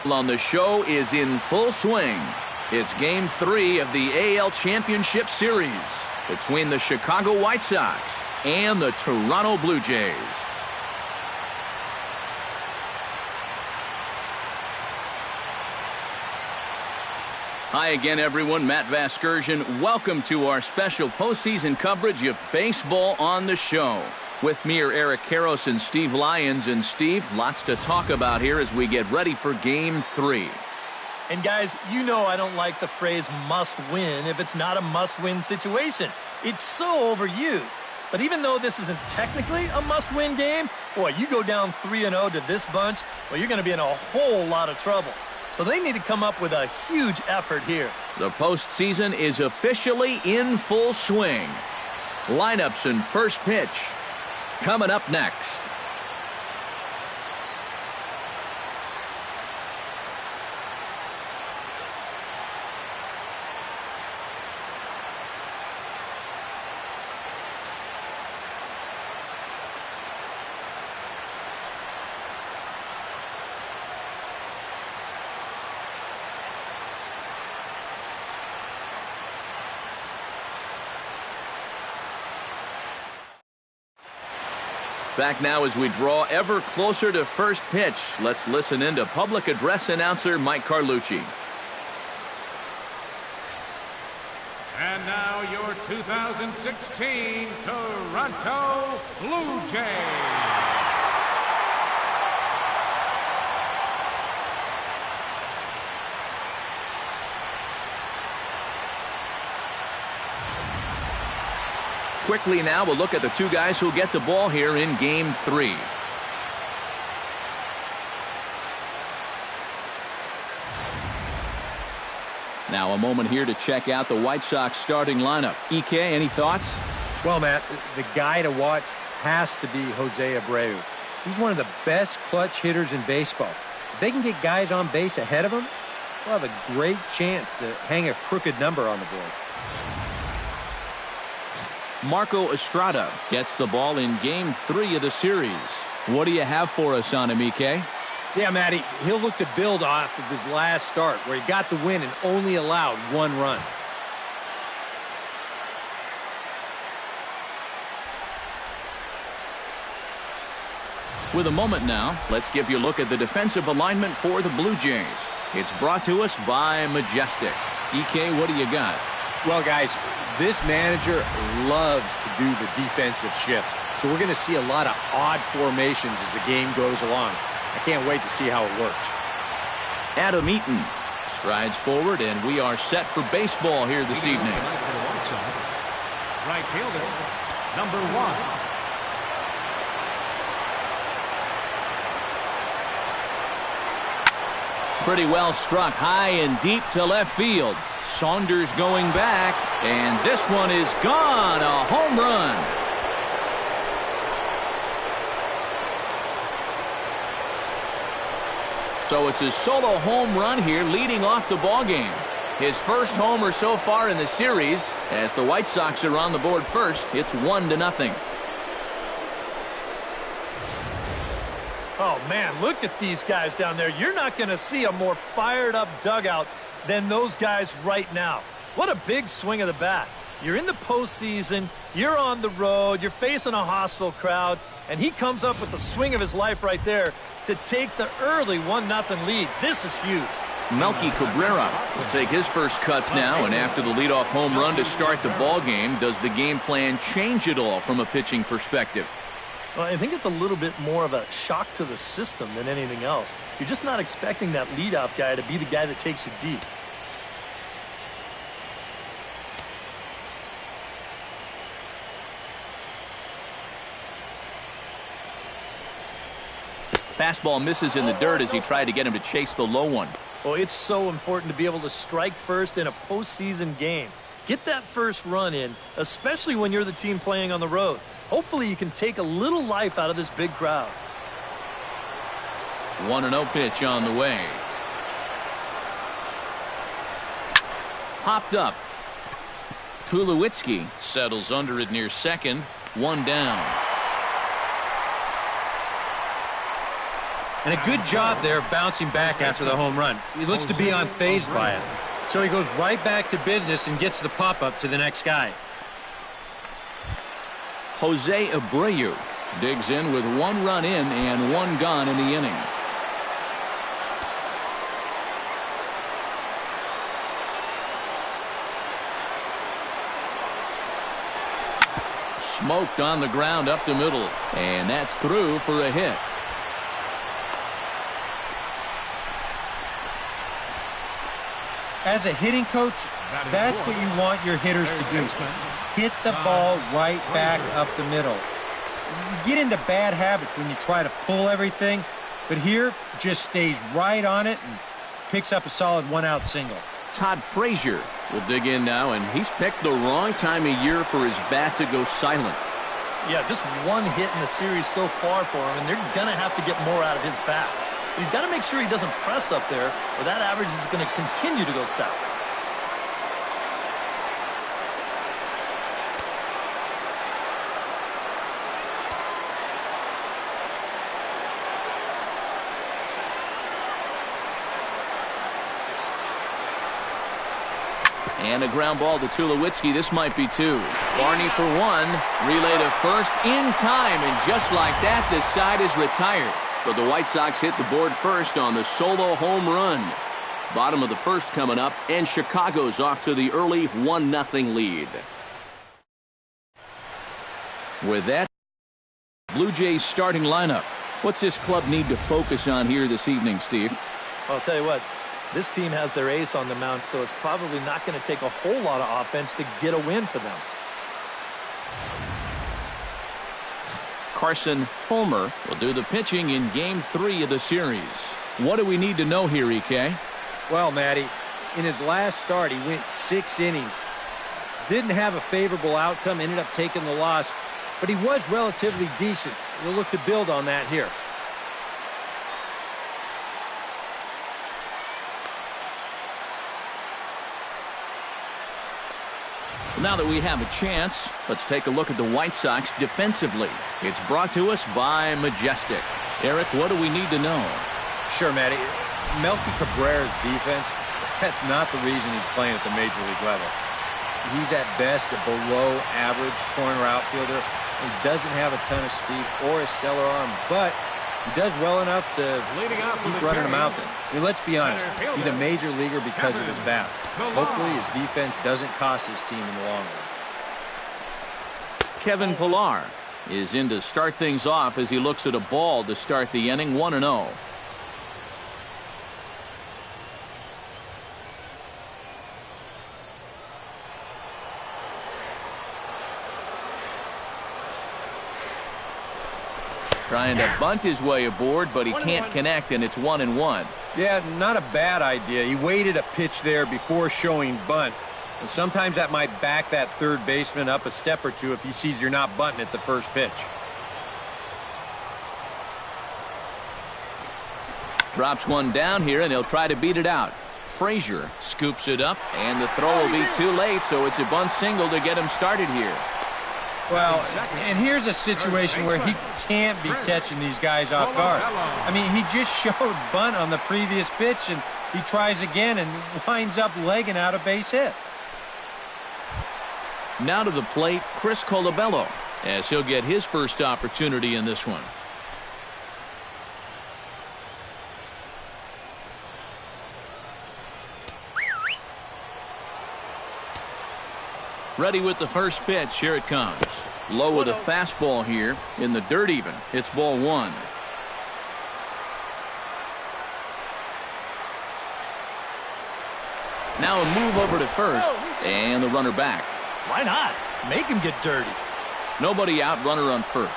On the show is in full swing. It's Game 3 of the AL Championship Series between the Chicago White Sox and the Toronto Blue Jays. Hi again, everyone. Matt Vasgersian. Welcome to our special postseason coverage of baseball on the show. With me are Eric Karros and Steve Lyons. And Steve, lots to talk about here as we get ready for Game 3. And guys, you know I don't like the phrase must win if it's not a must-win situation. It's so overused. But even though this isn't technically a must-win game, boy, you go down 3-0 to this bunch, well, you're going to be in a whole lot of trouble. So they need to come up with a huge effort here. The postseason is officially in full swing. Lineups and first pitch coming up next. Back now as we draw ever closer to first pitch. Let's listen in to public address announcer Mike Carlucci. And now your 2016 Toronto Blue Jays. Quickly now, we'll look at the two guys who'll get the ball here in Game 3. Now a moment here to check out the White Sox starting lineup. EK, any thoughts? Well, Matt, the guy to watch has to be Jose Abreu. He's one of the best clutch hitters in baseball. If they can get guys on base ahead of him, they'll have a great chance to hang a crooked number on the board. Marco Estrada gets the ball in Game 3 of the series. What do you have for us on him, EK? Yeah, Matty, he'll look to build off of his last start where he got the win and only allowed one run. With a moment now, let's give you a look at the defensive alignment for the Blue Jays. It's brought to us by Majestic. EK, what do you got? Well, guys, this manager loves to do the defensive shifts. So we're going to see a lot of odd formations as the game goes along. I can't wait to see how it works. Adam Eaton strides forward, and we are set for baseball here this evening. Right fielder, number 1. Pretty well struck high and deep to left field. Saunders going back, and this one is gone. A home run. So it's his solo home run here, leading off the ballgame. His first homer so far in the series. As the White Sox are on the board first, it's 1-0. Oh, man, look at these guys down there. You're not going to see a more fired-up dugout than those guys right now. What a big swing of the bat. You're in the postseason, you're on the road, you're facing a hostile crowd, and he comes up with the swing of his life right there to take the early 1-0 lead. This is huge. Melky Cabrera will take his first cuts now, and after the leadoff home run to start the ball game, does the game plan change at all from a pitching perspective? Well, I think it's a little bit more of a shock to the system than anything else. You're just not expecting that leadoff guy to be the guy that takes you deep. Fastball misses in the dirt as he tried to get him to chase the low one. Oh, it's so important to be able to strike first in a postseason game. Get that first run in, especially when you're the team playing on the road. Hopefully you can take a little life out of this big crowd. 1-0 pitch on the way. Hopped up. Tulowitzki settles under it near second. One down. And a good job there of bouncing back after the home run. He looks to be unfazed by it. So he goes right back to business and gets the pop-up to the next guy. Jose Abreu digs in with 1 run in and 1 gone in the inning. Smoked on the ground up the middle, and that's through for a hit. As a hitting coach, that's what you want your hitters to do. Hit the ball right back up the middle. You get into bad habits when you try to pull everything, but here just stays right on it and picks up a solid 1-out single. Todd Frazier will dig in now, and he's picked the wrong time of year for his bat to go silent. Yeah, just 1 hit in the series so far for him, and they're going to have to get more out of his bat. He's got to make sure he doesn't press up there, or that average is going to continue to go south. And a ground ball to Tulowitzki. This might be 2. Barney for 1. Relay to first in time. And just like that, the side is retired. But the White Sox hit the board first on the solo home run. Bottom of the first coming up. And Chicago's off to the early 1-0 lead. With that, Blue Jays starting lineup. What's this club need to focus on here this evening, Steve? I'll tell you what. This team has their ace on the mound, so it's probably not going to take a whole lot of offense to get a win for them. Carson Fulmer will do the pitching in Game 3 of the series. What do we need to know here, EK? Well, Matty, in his last start, he went 6 innings. Didn't have a favorable outcome, ended up taking the loss, but he was relatively decent. We'll look to build on that here. Now that we have a chance, let's take a look at the White Sox defensively. It's brought to us by Majestic. Eric, what do we need to know? Sure, Matty. Melky Cabrera's defense, that's not the reason he's playing at the major league level. He's at best a below average corner outfielder. He doesn't have a ton of speed or a stellar arm, but he does well enough to keep running him out there. I mean, let's be honest. He's a major leaguer because of his bat. Hopefully his defense doesn't cost his team in the long run. Kevin Pillar is in to start things off as he looks at a ball to start the inning. 1-0. Trying to bunt his way aboard, but he can't connect, and it's 1-1. Yeah, not a bad idea. He waited a pitch there before showing bunt. And sometimes that might back that third baseman up a step or two if he sees you're not bunting at the first pitch. Drops one down here, and he'll try to beat it out. Frazier scoops it up, and the throw will be too late, so it's a bunt single to get him started here. Well, and here's a situation where he can't be catching these guys off guard. I mean, he just showed bunt on the previous pitch, and he tries again and winds up legging out a base hit. Now to the plate, Chris Colabello, as he'll get his first opportunity in this one. Ready with the first pitch. Here it comes. Low with a fastball here in the dirt even. It's ball 1. Now a move over to first and the runner back. Why not? Make him get dirty. Nobody out, runner on first.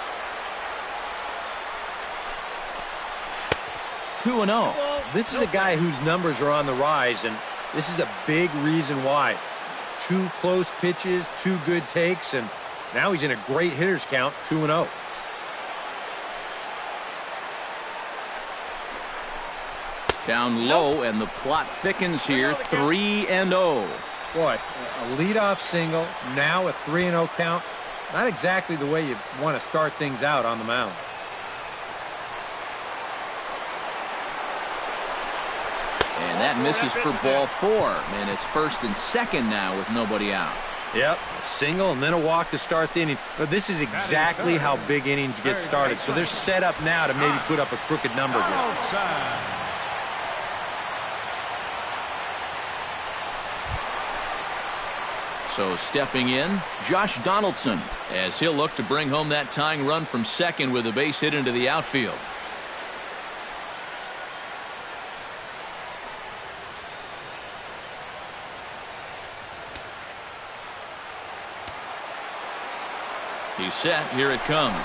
2-0. This is a guy whose numbers are on the rise, and this is a big reason why. 2 close pitches, 2 good takes, and now he's in a great hitter's count, 2-0. Down low, and the plot thickens here, 3-0. Boy, a leadoff single, now a 3-0 count. Not exactly the way you want to start things out on the mound. And that misses for ball 4. And it's 1st and 2nd now with nobody out. Yep, a single and then a walk to start the inning. But this is exactly how big innings get started. So they're set up now to maybe put up a crooked number here. So stepping in, Josh Donaldson, as he'll look to bring home that tying run from second with a base hit into the outfield. He's set. Here it comes.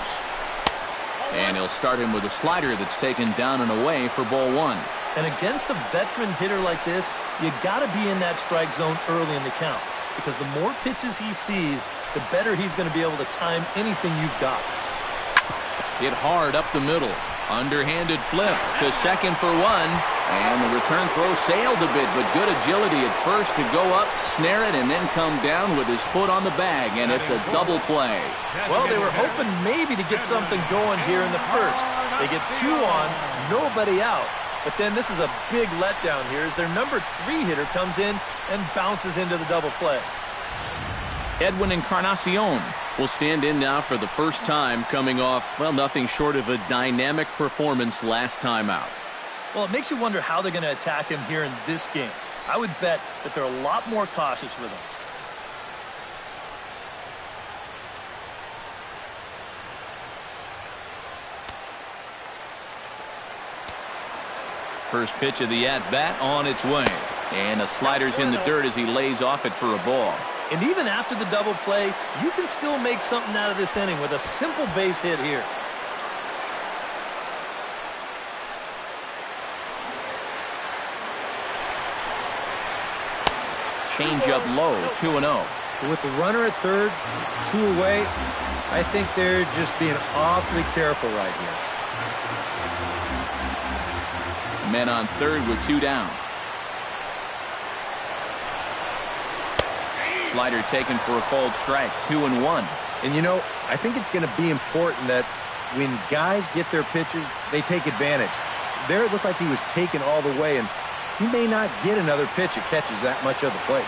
And he'll start him with a slider that's taken down and away for ball 1. And against a veteran hitter like this, you got to be in that strike zone early in the count. Because the more pitches he sees, the better he's going to be able to time anything you've got. Hit hard up the middle. Underhanded flip to second for 1. And the return throw sailed a bit, but good agility at first to go up, snare it, and then come down with his foot on the bag, and it's a double play. Well, they were hoping maybe to get something going here in the first. They get 2 on, nobody out. But then this is a big letdown here as their number 3 hitter comes in and bounces into the double play. Edwin Encarnacion will stand in now for the first time, coming off, well, nothing short of a dynamic performance last time out. Well, it makes you wonder how they're going to attack him here in this game. I would bet that they're a lot more cautious with him. First pitch of the at-bat on its way. And the slider's in the dirt as he lays off it for a ball. And even after the double play, you can still make something out of this inning with a simple base hit here. Change up low, 2-0. With the runner at third, 2 away, I think they're just being awfully careful right here. Men on third with 2 down. Slider taken for a called strike, 2-1. And you know, I think it's going to be important that when guys get their pitches, they take advantage. There it looked like he was taken all the way, and he may not get another pitch that catches that much of the plate.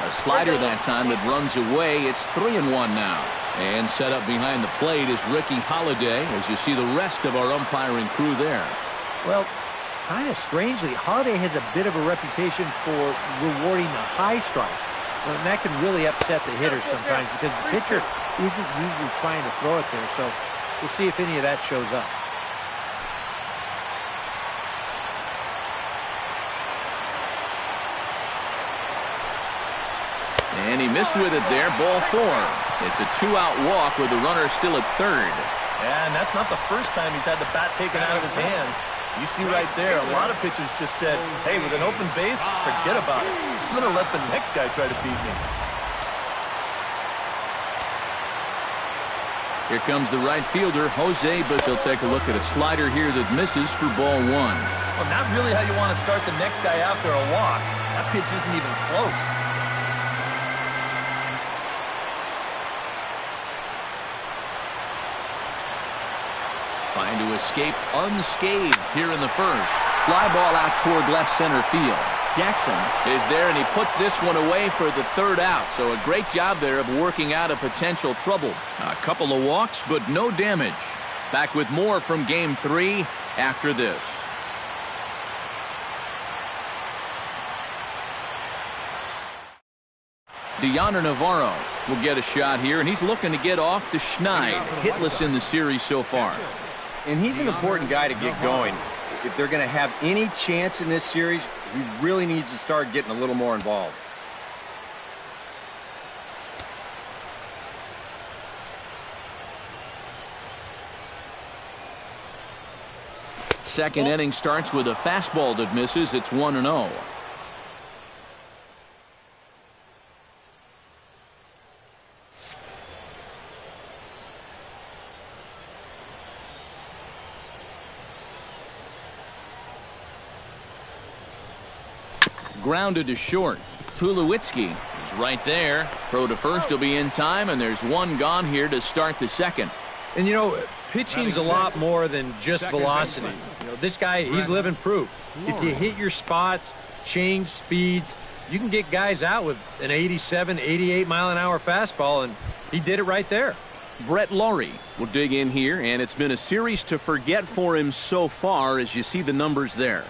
A slider that time that runs away. It's 3-1 now. And set up behind the plate is Ricky Holiday, as you see the rest of our umpiring crew there. Well, kind of strangely, Holiday has a bit of a reputation for rewarding the high strike. Well, and that can really upset the hitters sometimes because the pitcher isn't usually trying to throw it there. So we'll see if any of that shows up. And he missed with it there, ball 4. It's a 2-out walk with the runner still at third. And that's not the first time he's had the bat taken out of his hands. You see right there, a lot of pitchers just said, hey, with an open base, forget about it. I'm going to let the next guy try to beat me. Here comes the right fielder, Jose, but he'll take a look at a slider here that misses for ball 1. Well, not really how you want to start the next guy after a walk. That pitch isn't even close. Trying to escape unscathed here in the first. Fly ball out toward left center field. Jackson is there, and he puts this one away for the 3rd out. So a great job there of working out a potential trouble. A couple of walks, but no damage. Back with more from Game 3 after this. Deanna Navarro will get a shot here, and he's looking to get off the Schneid. Hitless in the series so far. And he's an important guy to get going. If they're going to have any chance in this series, he really needs to start getting a little more involved. Second inning starts with a fastball that misses. It's 1-0. Grounded to short. Tulowitzki is right there. Throw to first will be in time, and there's one gone here to start the second. And you know, pitching's a lot more than just velocity. You know, this guy, he's living proof. If you hit your spots, change speeds, you can get guys out with an 87, 88 mile an hour fastball, and he did it right there. Brett Laurie will dig in here, and it's been a series to forget for him so far as you see the numbers there.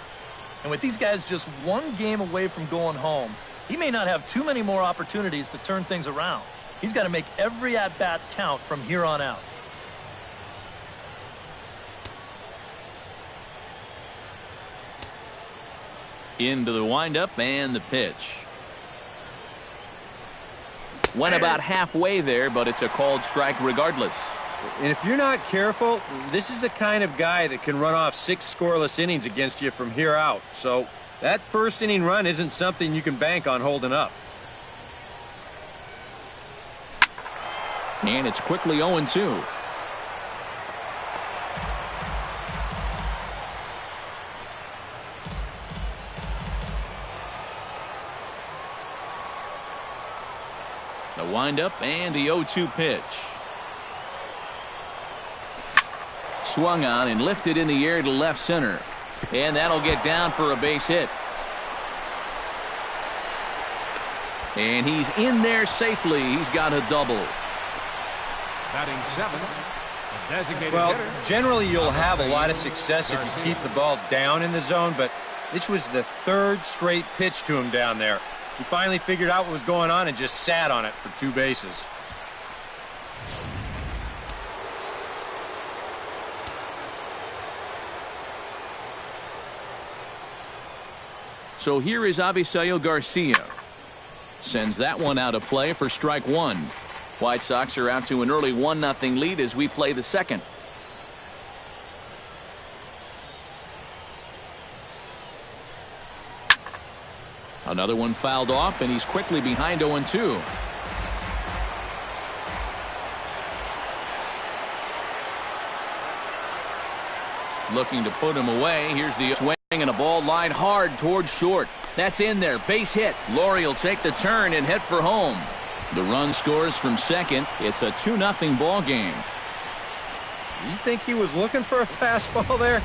And with these guys just one game away from going home, he may not have too many more opportunities to turn things around. He's got to make every at-bat count from here on out. Into the windup and the pitch. Went about halfway there, but it's a called strike regardless. And if you're not careful, this is the kind of guy that can run off 6 scoreless innings against you from here out. So that first inning run isn't something you can bank on holding up. And it's quickly 0-2. The windup and the 0-2 pitch. Swung on and lifted in the air to left center. And that'll get down for a base hit. And he's in there safely. He's got a double. Batting 7th, the designated Well, hitter. generally you'll have a lot of success if you keep the ball down in the zone, but this was the 3rd straight pitch to him down there. He finally figured out what was going on and just sat on it for 2 bases. So here is Avisail Garcia. Sends that one out of play for strike 1. White Sox are out to an early 1-0 lead as we play the second. Another one fouled off, and he's quickly behind 0-2. Looking to put him away. Here's the swing, and a ball lined hard towards short. That's in there. Base hit. Laurie will take the turn and head for home. The run scores from second. It's a 2-0 ball game. You think he was looking for a fastball there?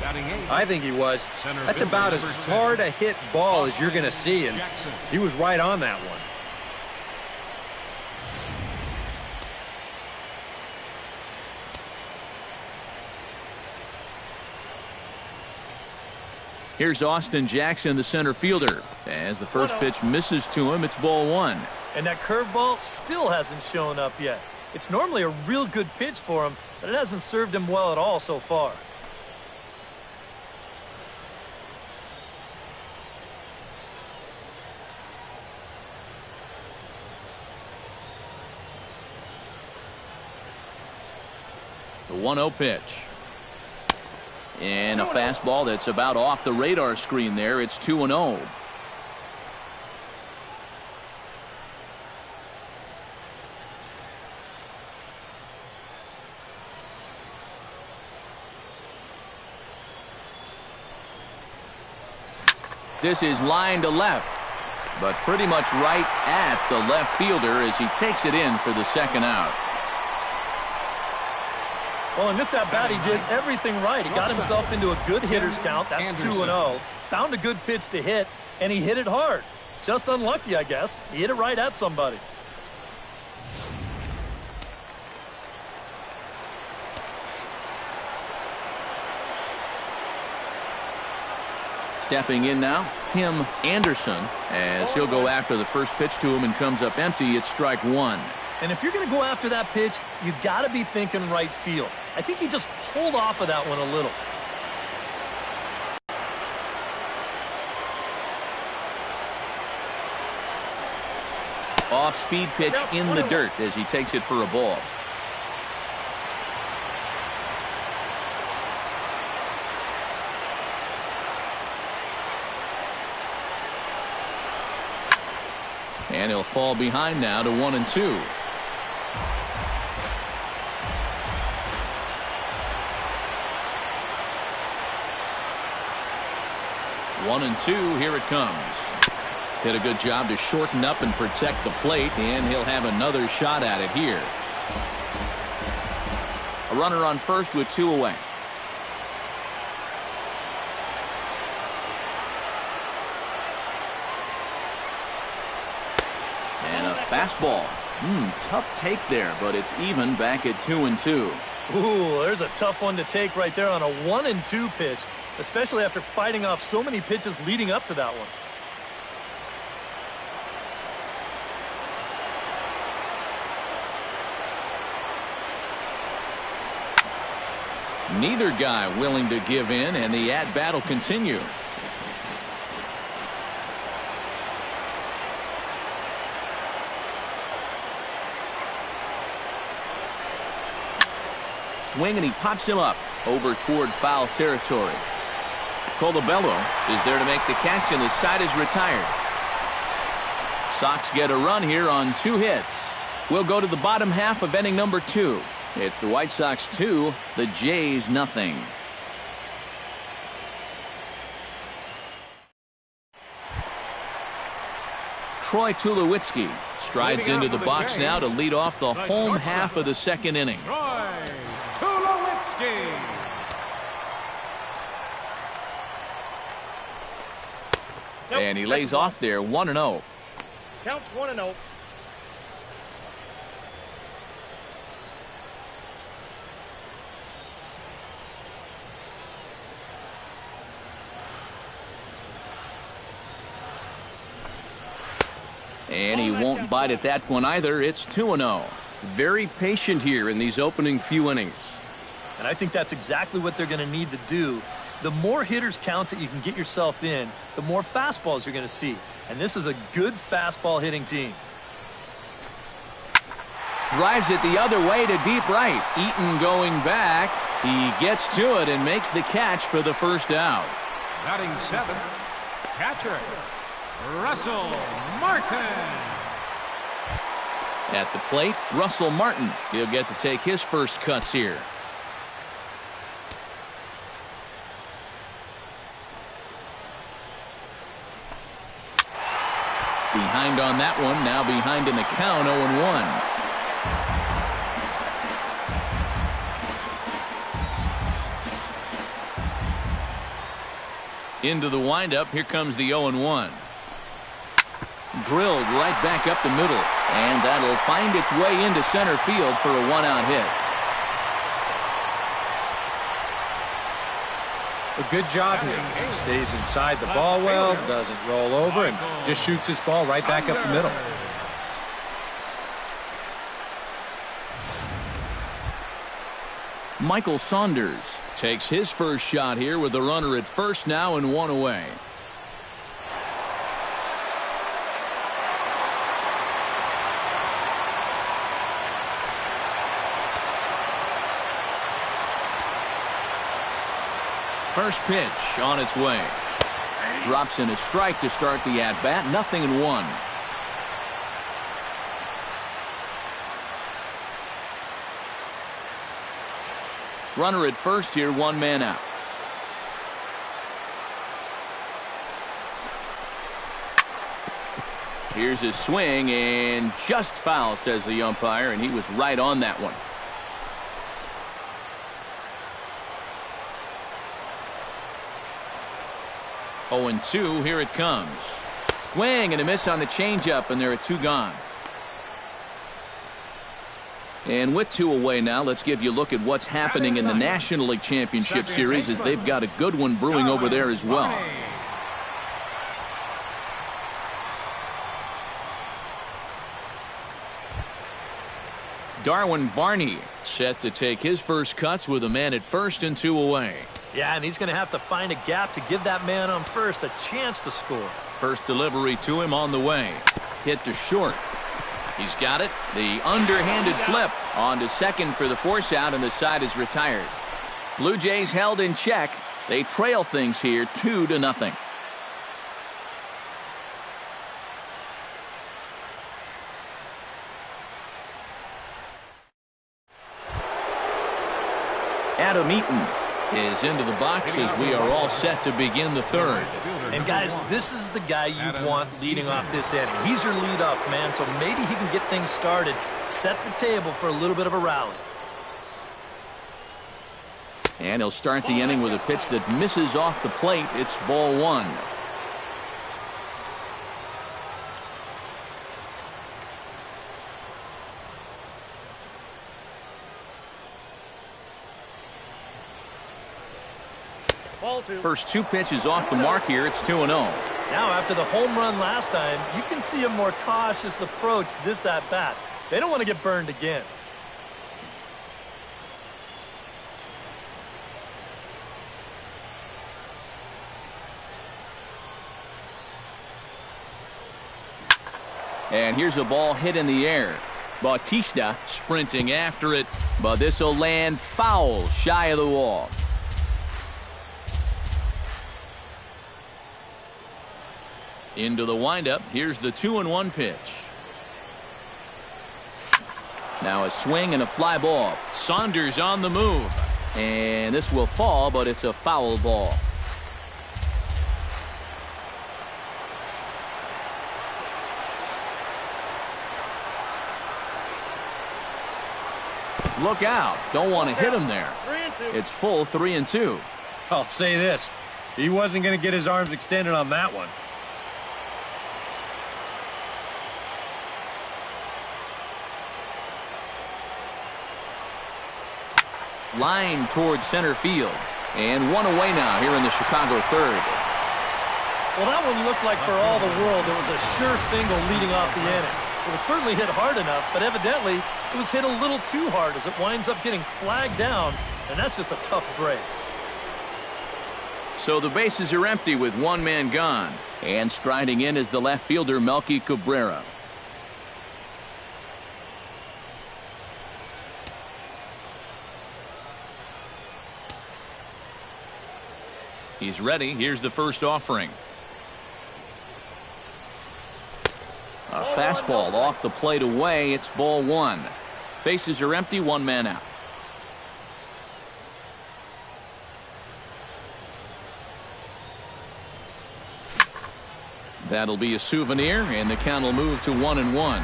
I think he was. That's about as hard a hit ball as you're going to see, and he was right on that one. Here's Austin Jackson, the center fielder. As the first pitch misses to him, it's ball 1. And that curveball still hasn't shown up yet. It's normally a real good pitch for him, but it hasn't served him well at all so far. The 1-0 pitch. And a fastball that's about off the radar screen there. It's 2-0. This is line to left, but pretty much right at the left fielder as he takes it in for the second out. Well, in this at-bat, he did everything right. He got himself into a good hitter's count. That's 2-0. Found a good pitch to hit, and he hit it hard. Just unlucky, I guess. He hit it right at somebody. Stepping in now, Tim Anderson, as he'll go after the first pitch to him and comes up empty. It's strike 1. And if you're going to go after that pitch, you've got to be thinking right field. I think he just pulled off of that one a little. Off-speed pitch in the dirt as he takes it for a ball. And he'll fall behind now to 1-2. One and two, here it comes. Did a good job to shorten up and protect the plate, and he'll have another shot at it here. A runner on first with 2 away. And a fastball. Tough take there, but it's even back at 2-2. Ooh, there's a tough one to take right there on a 1-2 pitch, especially after fighting off so many pitches leading up to that one. Neither guy willing to give in, and the at-bat will continue. Swing, and he pops him up over toward foul territory. Colabello is there to make the catch, and the side is retired. Sox get a run here on 2 hits. We'll go to the bottom half of inning number 2. It's the White Sox 2, the Jays nothing. Troy Tulowitzki strides into the box now to lead off the home half of the second inning. Troy Tulowitzki. And he lays off there 1-0. Counts 1-0. And he won't bite at that one either. It's 2-0. Very patient here in these opening few innings. And I think that's exactly what they're going to need to do. The more hitters counts that you can get yourself in, the more fastballs you're going to see. And this is a good fastball hitting team. Drives it the other way to deep right. Eaton going back. He gets to it and makes the catch for the first out. Batting 7, catcher, Russell Martin. At the plate, Russell Martin. He'll get to take his first cuts here. Behind on that one, now behind in the count, 0-1. Into the windup, here comes the 0-1. Drilled right back up the middle, and that'll find its way into center field for a 1-out hit. A good job here. He stays inside the ball well, doesn't roll over, and just shoots this ball right back up the middle. Michael Saunders takes his first shot here with a runner at first now and 1 away. First pitch on its way. Drops in a strike to start the at-bat. 0-1. Runner at first here, 1 man out. Here's his swing, and just foul, says the umpire, and he was right on that one. Oh, 0-2, here it comes. Swing and a miss on the changeup, and there are 2 gone. And with 2 away now, let's give you a look at what's happening in the National League Championship Series, as they've got a good one brewing over there as well. Darwin Barney set to take his first cuts with a man at first and 2 away. Yeah, and he's going to have to find a gap to give that man on first a chance to score. First delivery to him on the way. Hit to short. He's got it. The underhanded flip on to second for the force out, and the side is retired. Blue Jays held in check. They trail things here 2-0. Adam Eaton is into the box as we are all set to begin the third. And guys, this is the guy you want leading off this inning. He's your leadoff man, so maybe he can get things started, set the table for a little bit of a rally. And he'll start the inning with a pitch that misses off the plate. It's ball one. Ball two. First two pitches off the mark here. It's 2-0. Now, after the home run last time, you can see a more cautious approach this at-bat. They don't want to get burned again. And here's a ball hit in the air. Bautista sprinting after it, but this will land foul shy of the wall. Into the windup. Here's the 2-1 pitch. Now a swing and a fly ball. Saunders on the move. And this will fall, but it's a foul ball. Look out. Don't want to hit him there. 3-2. It's full 3-2. I'll say this. He wasn't going to get his arms extended on that one. Line towards center field. And one away now here in the Chicago third. Well, that one looked like for all the world it was a sure single leading off the inning. It was certainly hit hard enough, but evidently it was hit a little too hard as it winds up getting flagged down, and that's just a tough break. So the bases are empty with one man gone. And striding in is the left fielder, Melky Cabrera. He's ready. Here's the first offering. A fastball off the plate away. It's ball one. Bases are empty. One man out. That'll be a souvenir, and the count will move to 1-1.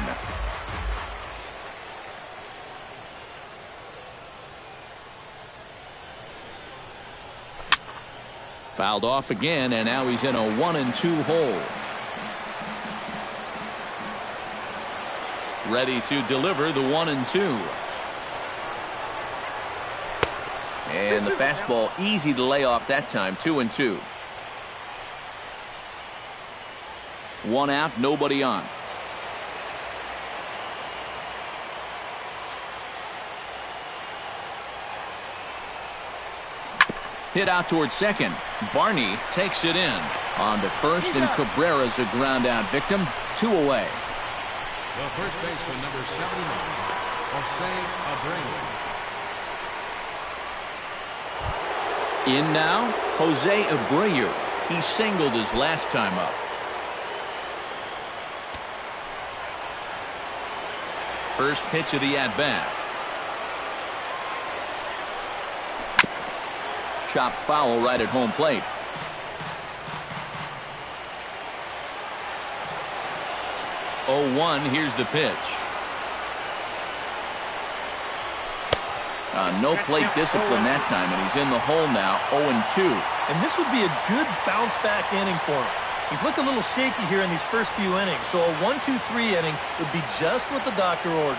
Fouled off again, and now he's in a 1-2 hole. Ready to deliver the 1-2. And the fastball easy to lay off that time. 2-2. One out, nobody on. Hit out towards second. Barney takes it in. On to first, and Cabrera's a ground out victim. 2 away. The first baseman, number 79, Jose Abreu. In now, Jose Abreu. He singled his last time up. First pitch of the at-bat. Chopped foul right at home plate. Oh, 1. Here's the pitch. No plate discipline that time, and he's in the hole now. 0-2. And this would be a good bounce-back inning for him. He's looked a little shaky here in these first few innings, so a 1-2-3 inning would be just what the doctor ordered.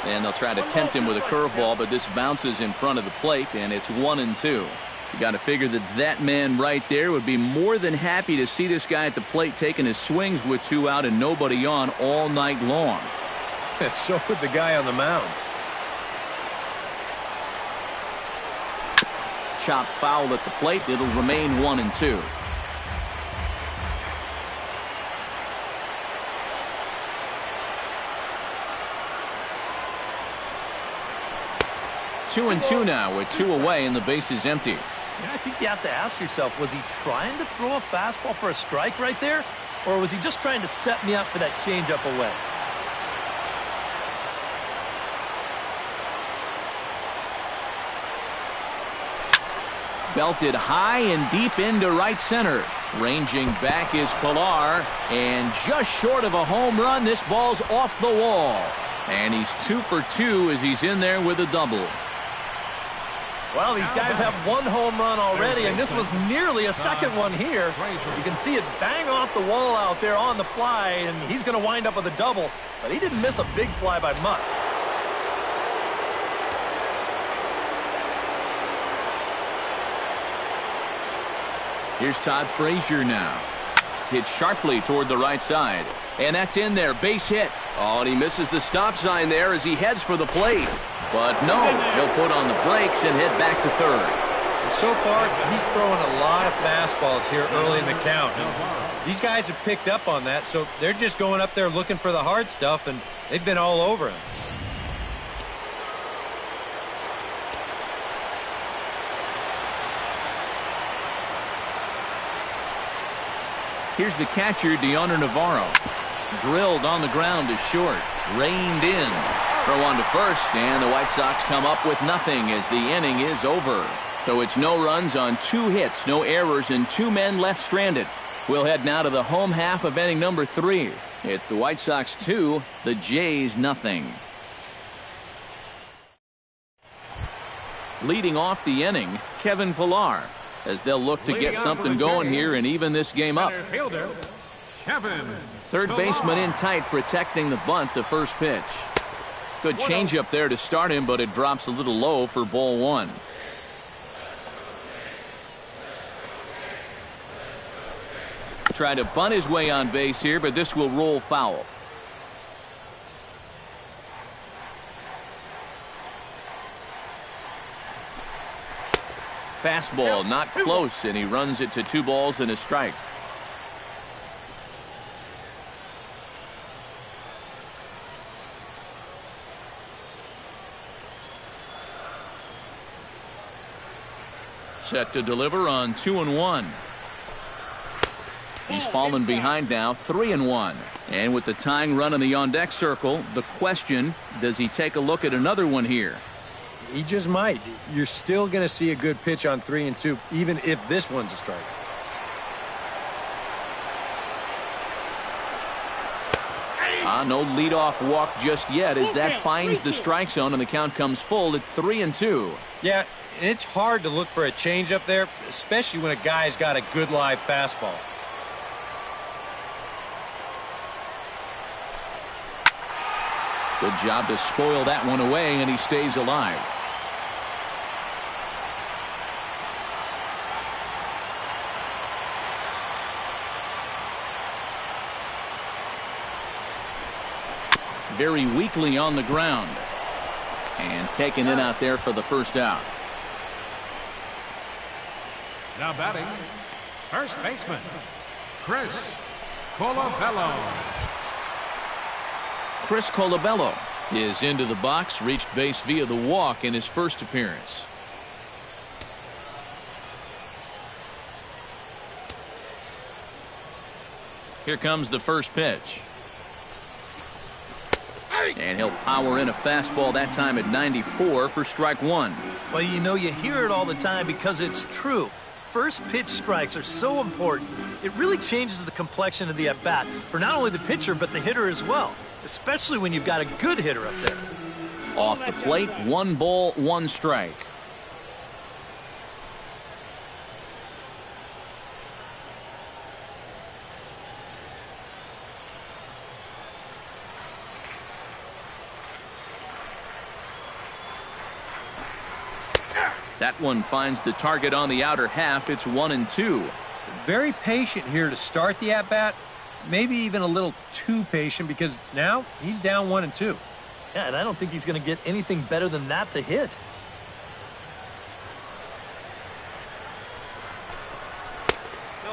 And they'll try to tempt him with a curveball, but this bounces in front of the plate, and it's 1-2. You got to figure that man right there would be more than happy to see this guy at the plate taking his swings with 2 out and nobody on all night long. So would the guy on the mound. Chopped foul at the plate. It'll remain 1-2. Two and two now with 2 away and the base is empty. Yeah, I think you have to ask yourself, was he trying to throw a fastball for a strike right there? Or was he just trying to set me up for that changeup away? Belted high and deep into right center. Ranging back is Pilar, and just short of a home run, this ball's off the wall. And he's 2 for 2 as he's in there with a double. Well, these guys have one home run already, and this was nearly a second one here. You can see it bang off the wall out there on the fly, and he's going to wind up with a double. But he didn't miss a big fly by much. Here's Todd Frazier now. Hit sharply toward the right side. And that's in there. Base hit. Oh, and he misses the stop sign there as he heads for the plate. But no, he'll put on the brakes and head back to third. So far, he's throwing a lot of fastballs here early in the count. These guys have picked up on that, so they're just going up there looking for the hard stuff, and they've been all over him. Here's the catcher, Deoner Navarro. Drilled on the ground to short. Reined in. Throw on to first, and the White Sox come up with nothing as the inning is over. So it's no runs on 2 hits, no errors, and 2 men left stranded. We'll head now to the home half of inning number 3. It's the White Sox 2, the Jays nothing. Leading off the inning, Kevin Pillar, as they'll look to get something going here and even this game up. Third baseman in tight, protecting the bunt, the first pitch. Good changeup there to start him, but it drops a little low for ball 1. Try to bunt his way on base here, but this will roll foul. Fastball not close, and he runs it to 2 balls and a strike. Set to deliver on 2-1. He's fallen behind now, 3-1. And with the tying run in the on-deck circle, the question, does he take a look at another one here? He just might. You're still going to see a good pitch on 3-2, even if this one's a strike. No leadoff walk just yet as that finds the strike zone and the count comes full at 3-2. Yeah, and it's hard to look for a change up there, especially when a guy's got a good live fastball. Good job to spoil that one away, and he stays alive. Very weakly on the ground. And taken in out there for the first out. Now batting, first baseman, Chris Colabello. Chris Colabello is into the box, reached base via the walk in his first appearance. Here comes the first pitch. And he'll power in a fastball that time at 94 for strike 1. Well, you know, you hear it all the time because it's true. First pitch strikes are so important. It really changes the complexion of the at-bat for not only the pitcher but the hitter as well, especially when you've got a good hitter up there. Off the plate, 1 ball, 1 strike. That one finds the target on the outer half. It's 1-2. Very patient here to start the at-bat. Maybe even a little too patient because now he's down 1-2. Yeah, and I don't think he's going to get anything better than that to hit.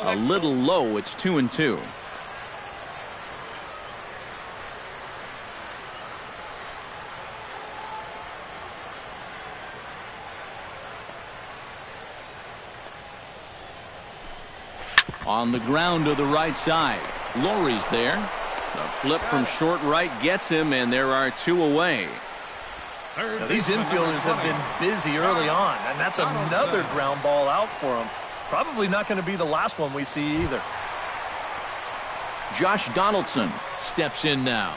A little low. It's 2-2. On the ground to the right side. Lowry's there. The flip from short right gets him, and there are 2 away. Now, these infielders have been busy early on, and that's another ground ball out for them. Probably not going to be the last one we see either. Josh Donaldson steps in now.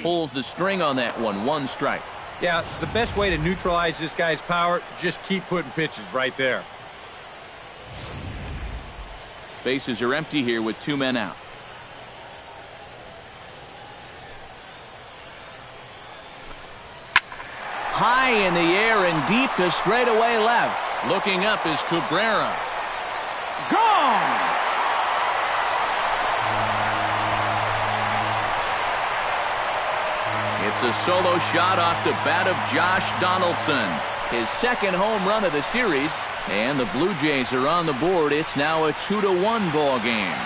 Pulls the string on that one. 1 strike. Yeah, the best way to neutralize this guy's power, just keep putting pitches right there. Bases are empty here with 2 men out. High in the air and deep to straightaway left. Looking up is Cabrera. Gone! It's a solo shot off the bat of Josh Donaldson. His 2nd home run of the series. And the Blue Jays are on the board. It's now a 2-1 ball game.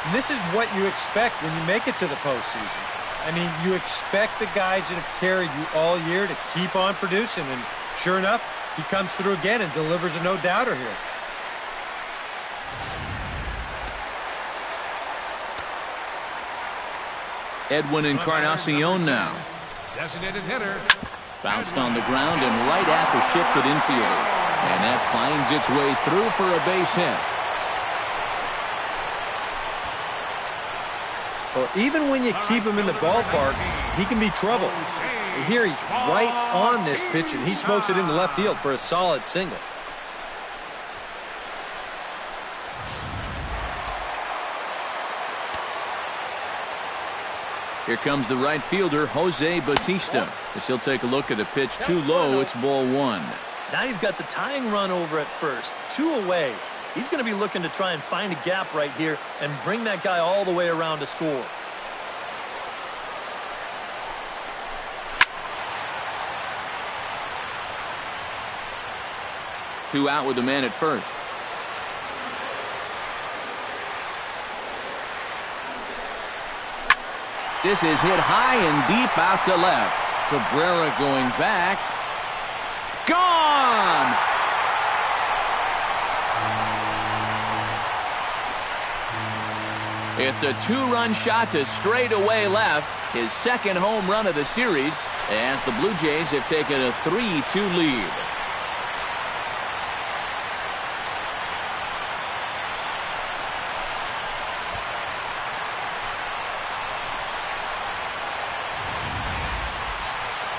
And this is what you expect when you make it to the postseason. I mean, you expect the guys that have carried you all year to keep on producing. And sure enough, he comes through again and delivers a no-doubter here. Edwin Encarnacion now. Designated hitter. Bounced on the ground and right at the shifted infielder. And that finds its way through for a base hit. Well, even when you keep him in the ballpark, he can be trouble. Here he's right on this pitch, and he smokes it into left field for a solid single. Here comes the right fielder, Jose Bautista. As he'll take a look at a pitch too low, it's ball 1. Now you've got the tying run over at first. 2 away. He's going to be looking to try and find a gap right here and bring that guy all the way around to score. Two out with the man at first. This is hit high and deep out to left. Cabrera going back. Gone! It's a 2-run shot to straightaway left. His 2nd home run of the series as the Blue Jays have taken a 3-2 lead.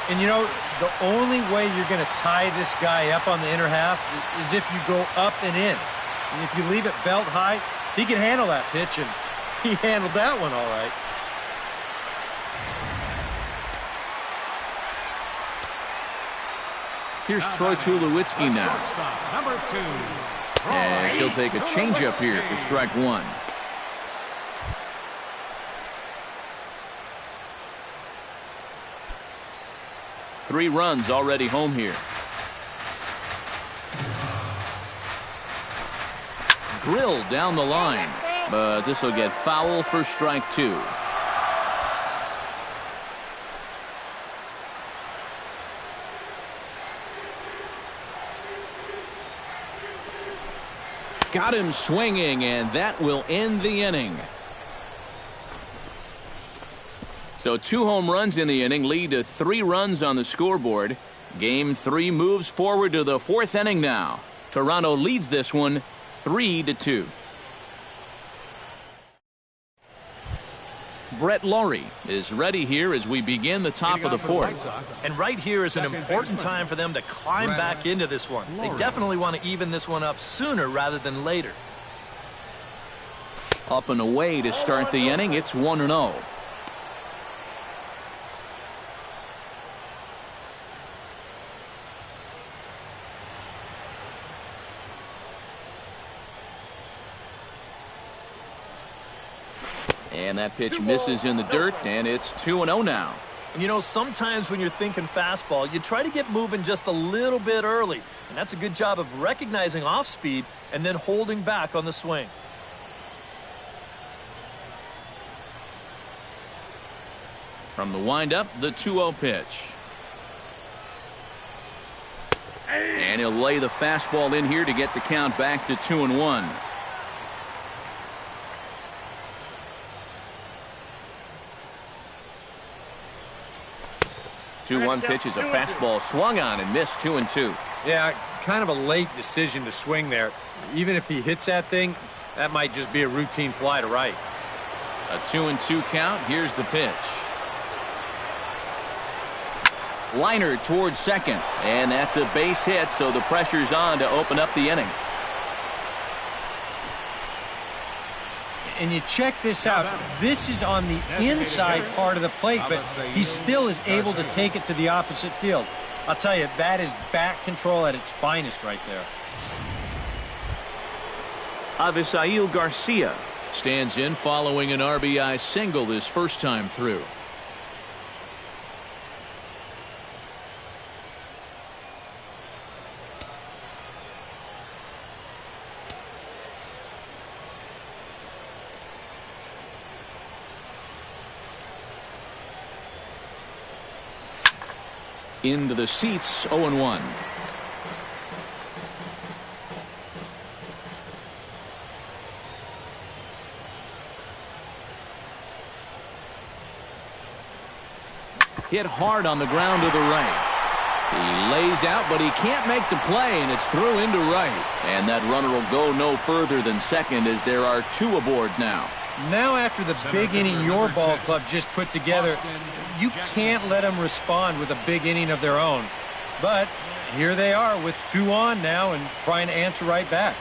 And, you know, the only way you're going to tie this guy up on the inner half is if you go up and in. And if you leave it belt high, he can handle that pitch, and he handled that one all right. Here's Troy Tulowitzki now. Number 2. And she'll take a changeup here for strike 1. Three runs already home here. Drilled down the line, but this will get foul for strike 2. Got him swinging, and that will end the inning. So 2 home runs in the inning lead to 3 runs on the scoreboard. Game 3 moves forward to the 4th inning now. Toronto leads this one 3-2. Brett Laurie is ready here as we begin the top of the 4th. And right here is an important time for them to climb back into this one. They definitely want to even this one up sooner rather than later. Up and away to start the inning. It's 1-0. And that pitch misses in the dirt, and it's 2-0 now. And you know, sometimes when you're thinking fastball, you try to get moving just a little bit early. And that's a good job of recognizing off speed and then holding back on the swing. From the windup, the 2-0 pitch. And he'll lay the fastball in here to get the count back to 2-1. 2-1 pitch is a fastball swung on and missed 2-2. Yeah, kind of a late decision to swing there. Even if he hits that thing, that might just be a routine fly to right. A 2-2 count. Here's the pitch. Liner towards second, and that's a base hit, so the pressure's on to open up the inning. And you check this out. This is on the inside part of the plate, but he still is able to take it to the opposite field. I'll tell you, that is bat control at its finest right there. Avisail Garcia stands in following an RBI single this first time through. Into the seats, 0-1. Hit hard on the ground to the right. He lays out, but he can't make the play, and it's through into right. And that runner will go no further than second as there are two aboard now. Now after the big inning your ball club just put together, you can't let them respond with a big inning of their own. But here they are with 2 on now and trying to answer right back.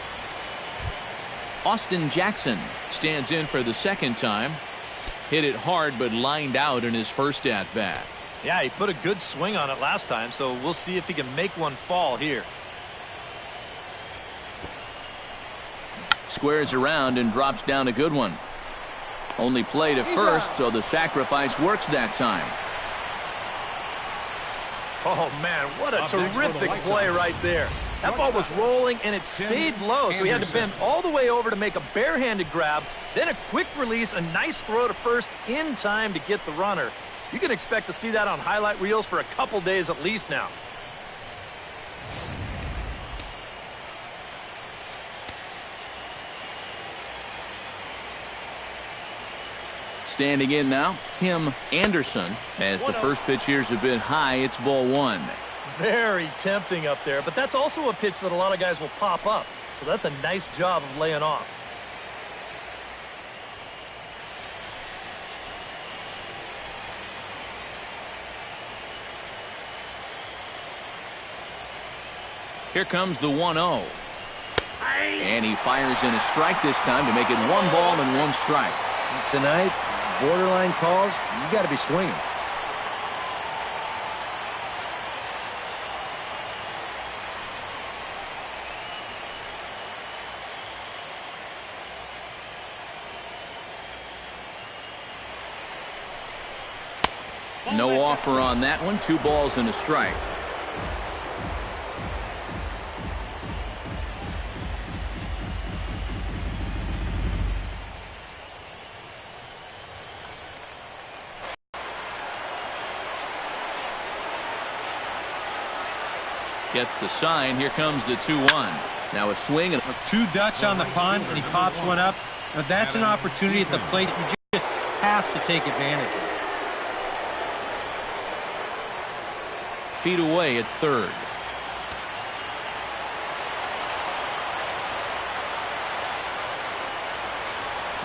Austin Jackson stands in for the second time. Hit it hard but lined out in his first at-bat. Yeah, he put a good swing on it last time, so we'll see if he can make one fall here. Squares around and drops down a good one. Only play to first, so the sacrifice works that time. Oh, man, what a terrific play right there. That ball was rolling, and it stayed low, so he had to bend all the way over to make a barehanded grab, then a quick release, a nice throw to first in time to get the runner. You can expect to see that on highlight reels for a couple days at least now. Standing in now, Tim Anderson. As the first pitch here's a bit high, it's ball 1. Very tempting up there, but that's also a pitch that a lot of guys will pop up. So that's a nice job of laying off. Here comes the 1-0. And he fires in a strike this time to make it 1 ball and 1 strike. Tonight, borderline calls, you got to be swinging. No offer on that one. 2 balls and a strike. Gets the sign. Here comes the 2-1. Now a swing and 2 ducks on the pond, and he pops one up. Now that's an opportunity at the plate you just have to take advantage of. Feet away at third.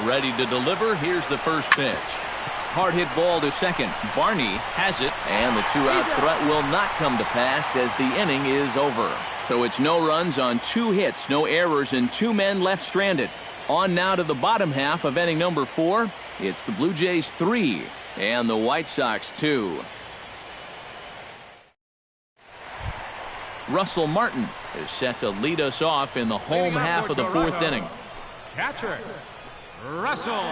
Ready to deliver. Here's the first pitch. Hard hit ball to second. Barney has it, and the 2-out threat will not come to pass as the inning is over. So it's no runs on 2 hits, no errors, and 2 men left stranded. On now to the bottom half of inning number 4. It's the Blue Jays 3 and the White Sox 2. Russell Martin is set to lead us off in the home half of the 4th inning. Catcher, Russell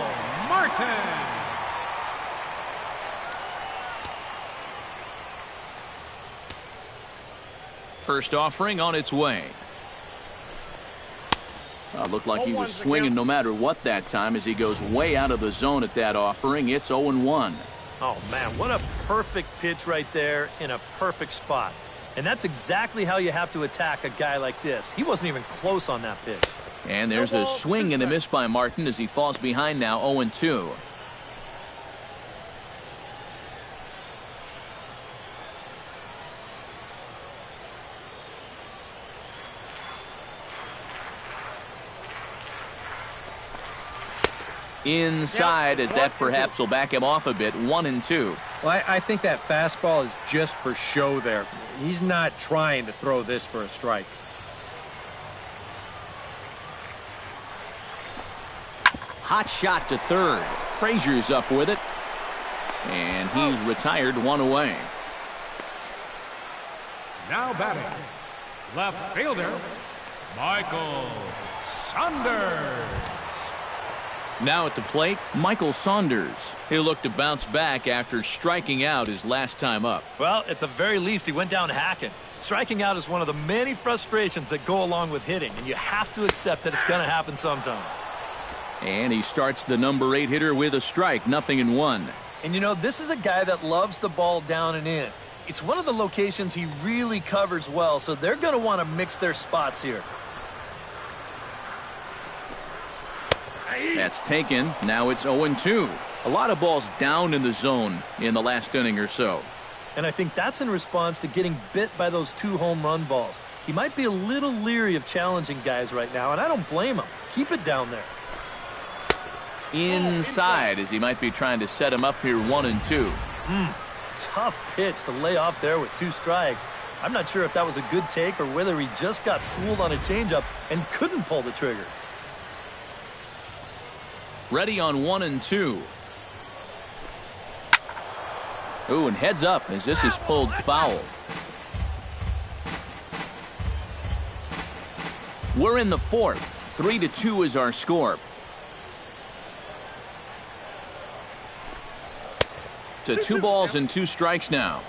Martin. First offering on its way. Looked like he was swinging no matter what that time as he goes way out of the zone at that offering. It's 0-1. Oh, man, what a perfect pitch right there in a perfect spot. And that's exactly how you have to attack a guy like this. He wasn't even close on that pitch. And there's a swing and a miss by Martin as he falls behind now 0-2. Inside, as that perhaps will back him off a bit. 1-2. Well, I think that fastball is just for show there. He's not trying to throw this for a strike. Hot shot to third. Frazier's up with it. And he's retired, 1 away. Now batting, left fielder, Michael Saunders. Now at the plate, Michael Saunders. He'll look to bounce back after striking out his last time up. Well, at the very least, he went down hacking. Striking out is one of the many frustrations that go along with hitting, and you have to accept that it's going to happen sometimes. And he starts the number 8 hitter with a strike, 0-1. And you know, this is a guy that loves the ball down and in. It's one of the locations he really covers well, so they're going to want to mix their spots here. That's taken. Now it's 0-2. A lot of balls down in the zone in the last inning or so. And I think that's in response to getting bit by those 2 home run balls. He might be a little leery of challenging guys right now, and I don't blame him. Keep it down there. Inside, as he might be trying to set him up here, 1-2. Tough pitch to lay off there with 2 strikes. I'm not sure if that was a good take or whether he just got fooled on a changeup and couldn't pull the trigger. Ready on 1-2. Ooh, and heads up as this is pulled foul. We're in the 4th. 3-2 is our score. To 2 balls and 2 strikes now.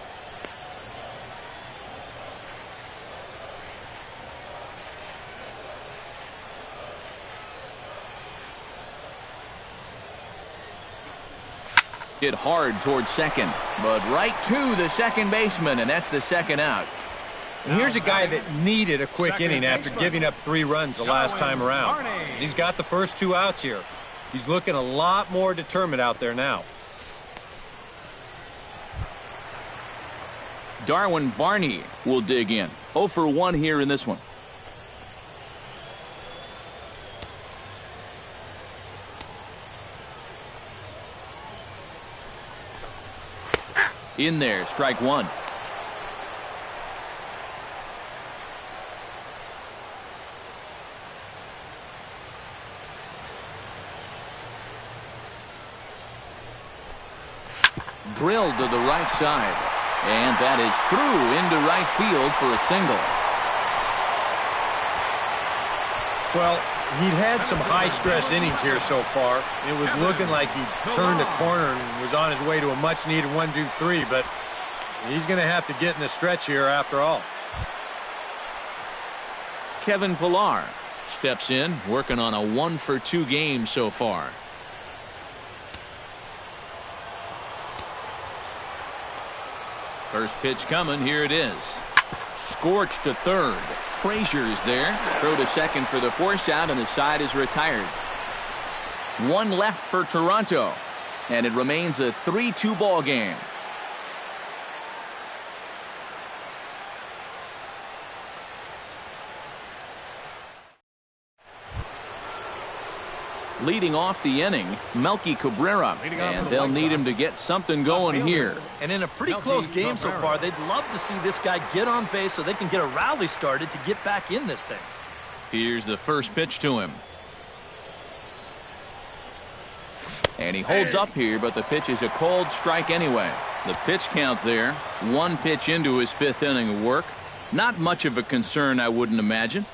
Hit hard towards second, but right to the second baseman, and that's the second out. And here's a guy that needed a quick inning after giving up 3 runs the last time around. He's got the first 2 outs here. He's looking a lot more determined out there now. Darwin Barney will dig in. 0 for 1 here in this one. In there, strike 1. Drilled to the right side. And that is through into right field for a single. Well, he'd had some high-stress innings here so far. It was looking like he turned a corner and was on his way to a much-needed 1-2-3, but he's going to have to get in the stretch here after all. Kevin Pillar steps in, working on a 1 for 2 game so far. First pitch coming. Here it is. Scorched to third. Frazier's there. Throw to second for the force out, and the side is retired. 1 left for Toronto, and it remains a 3-2 ball game. Leading off the inning, Melky Cabrera, and they'll need him to get something going here. And in a pretty close game so far, they'd love to see this guy get on base so they can get a rally started to get back in this thing. Here's the first pitch to him. And he holds up here, but the pitch is a cold strike anyway. The pitch count there, 1 pitch into his 5th inning of work. Not much of a concern, I wouldn't imagine.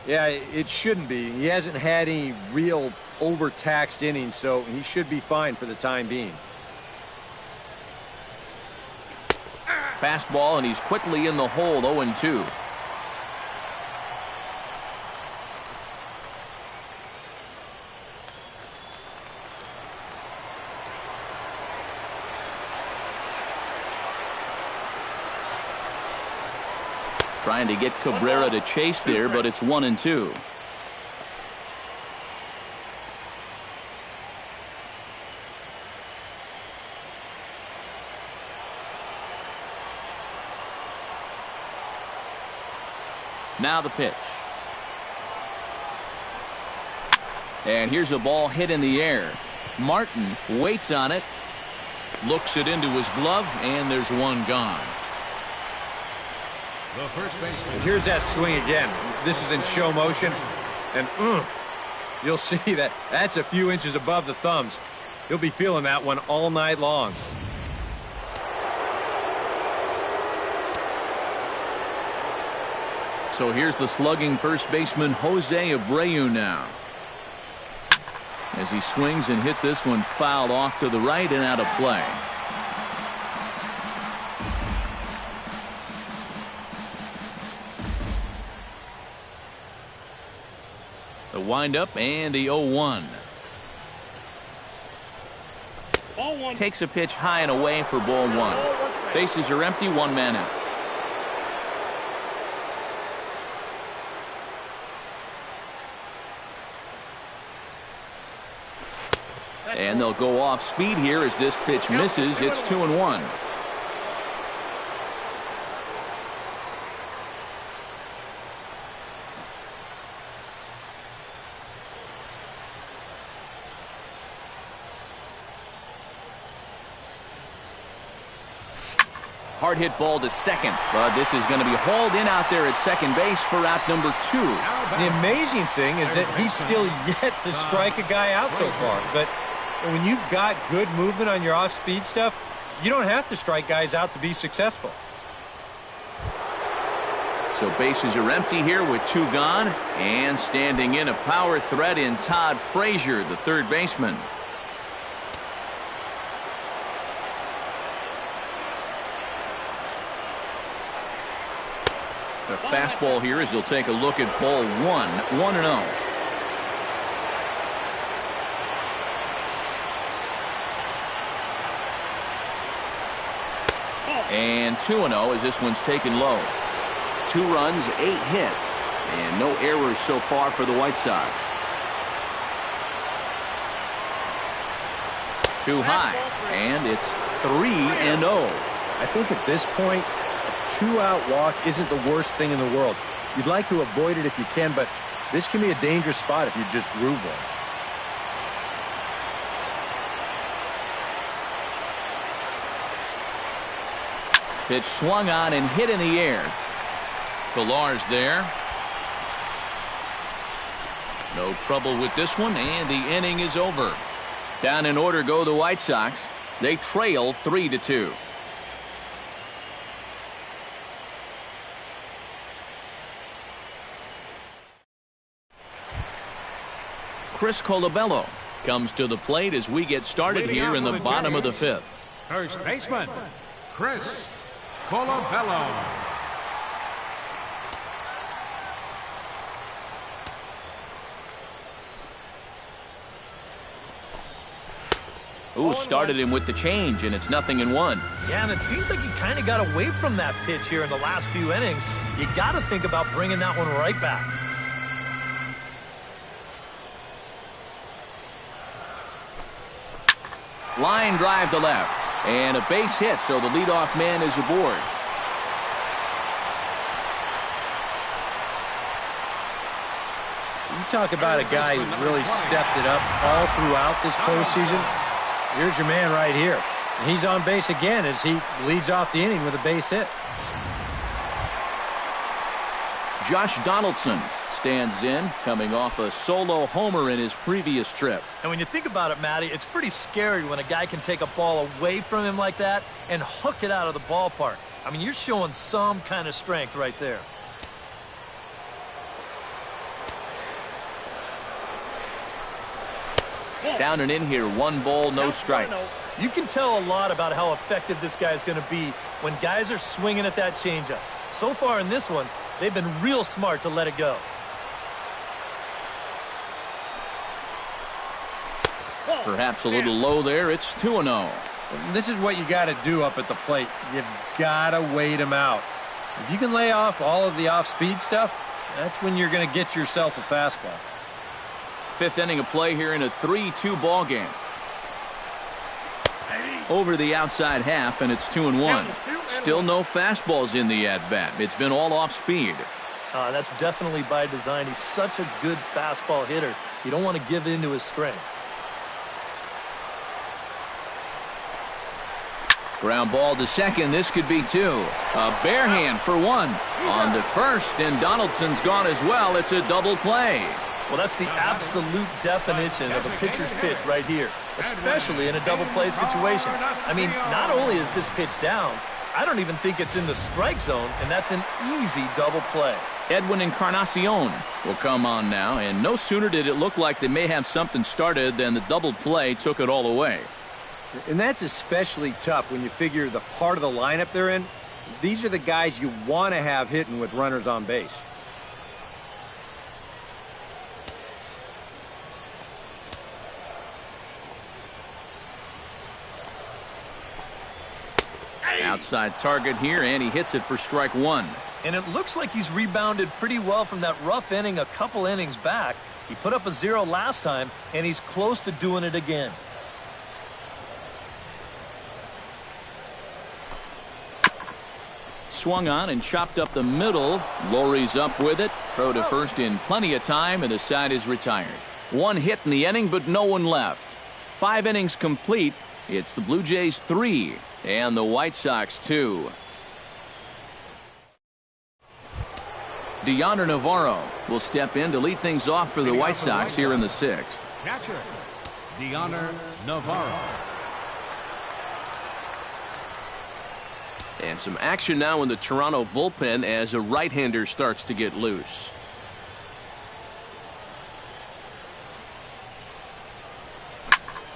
Yeah, it shouldn't be. He hasn't had any real overtaxed innings, so he should be fine for the time being. Fastball, and he's quickly in the hole, 0-2. Trying to get Cabrera to chase there, but it's 1-2. Now the pitch. And here's a ball hit in the air. Martin waits on it. Looks it into his glove, and there's one gone. The first baseman. And here's that swing again. This is in show motion. And you'll see that that's a few inches above the thumbs. He'll be feeling that one all night long. So here's the slugging first baseman Jose Abreu now. As he swings and hits this one fouled off to the right and out of play. The windup and the 0-1. Ball one. Takes a pitch high and away for ball one. Bases are empty, one man out. And they'll go off speed here as this pitch misses. It's 2-1. Hard hit ball to second, but this is going to be hauled in out there at second base for out number 2. The amazing thing is that he's still yet to strike a guy out so far. But when you've got good movement on your off-speed stuff, you don't have to strike guys out to be successful. So bases are empty here with 2 gone, and standing in a power threat in Todd Frazier, the third baseman. The fastball here as he'll take a look at ball 1, 1-0. And 2-0 as this one's taken low. 2 runs, 8 hits, and no errors so far for the White Sox. Too high, and it's 3-0. I think at this point, a 2-out walk isn't the worst thing in the world. You'd like to avoid it if you can, but this can be a dangerous spot if you just groove one. Pitch swung on and hit in the air. Pillar's there. No trouble with this one, and the inning is over. Down in order go the White Sox. They trail 3-2. Chris Colabello comes to the plate as we get started here in the bottom of the 5th. First baseman, Chris Colabello. Ooh, started him with the change, and it's 0-1. Yeah, and it seems like he kind of got away from that pitch here in the last few innings. You got to think about bringing that one right back. Line drive to left, and a base hit, so the leadoff man is aboard. You talk about a guy who's really stepped it up all throughout this postseason. Here's your man right here. And he's on base again as he leads off the inning with a base hit. Josh Donaldson stands in, coming off a solo homer in his previous trip. And when you think about it, Matty, it's pretty scary when a guy can take a ball away from him like that and hook it out of the ballpark. I mean, you're showing some kind of strength right there. Down and in here, 1 ball, no strikes. You can tell a lot about how effective this guy's going to be when guys are swinging at that changeup. So far in this one, they've been real smart to let it go. Perhaps a little low there. It's 2-0. This is what you got to do up at the plate. You've got to wait him out. If you can lay off all of the off-speed stuff, that's when you're going to get yourself a fastball. 5th inning of play here in a 3-2 ball game. Over the outside half, and it's 2-1. Still no fastballs in the at-bat. It's been all off speed. That's definitely by design. He's such a good fastball hitter. You don't want to give in to his strength. Ground ball to second. This could be two. A bare hand for one. On to first, and Donaldson's gone as well. It's a double play. Well, that's the absolute definition of a pitcher's pitch right here, especially in a double play situation. I mean, not only is this pitch down, I don't even think it's in the strike zone, and that's an easy double play. Edwin Encarnacion will come on now, and no sooner did it look like they may have something started than the double play took it all away. And that's especially tough when you figure the part of the lineup they're in. These are the guys you want to have hitting with runners on base. Outside target here, and he hits it for strike one. And it looks like he's rebounded pretty well from that rough inning a couple innings back. He put up a 0 last time, and he's close to doing it again. Swung on and chopped up the middle. Lowry's up with it. Throw to first in plenty of time, and the side is retired. One hit in the inning, but no one left. 5 innings complete. It's the Blue Jays 3 and the White Sox 2. Deoner Navarro will step in to lead things off for the White Sox here in the 6th. Catcher, Deoner Navarro. And some action now in the Toronto bullpen as a right-hander starts to get loose.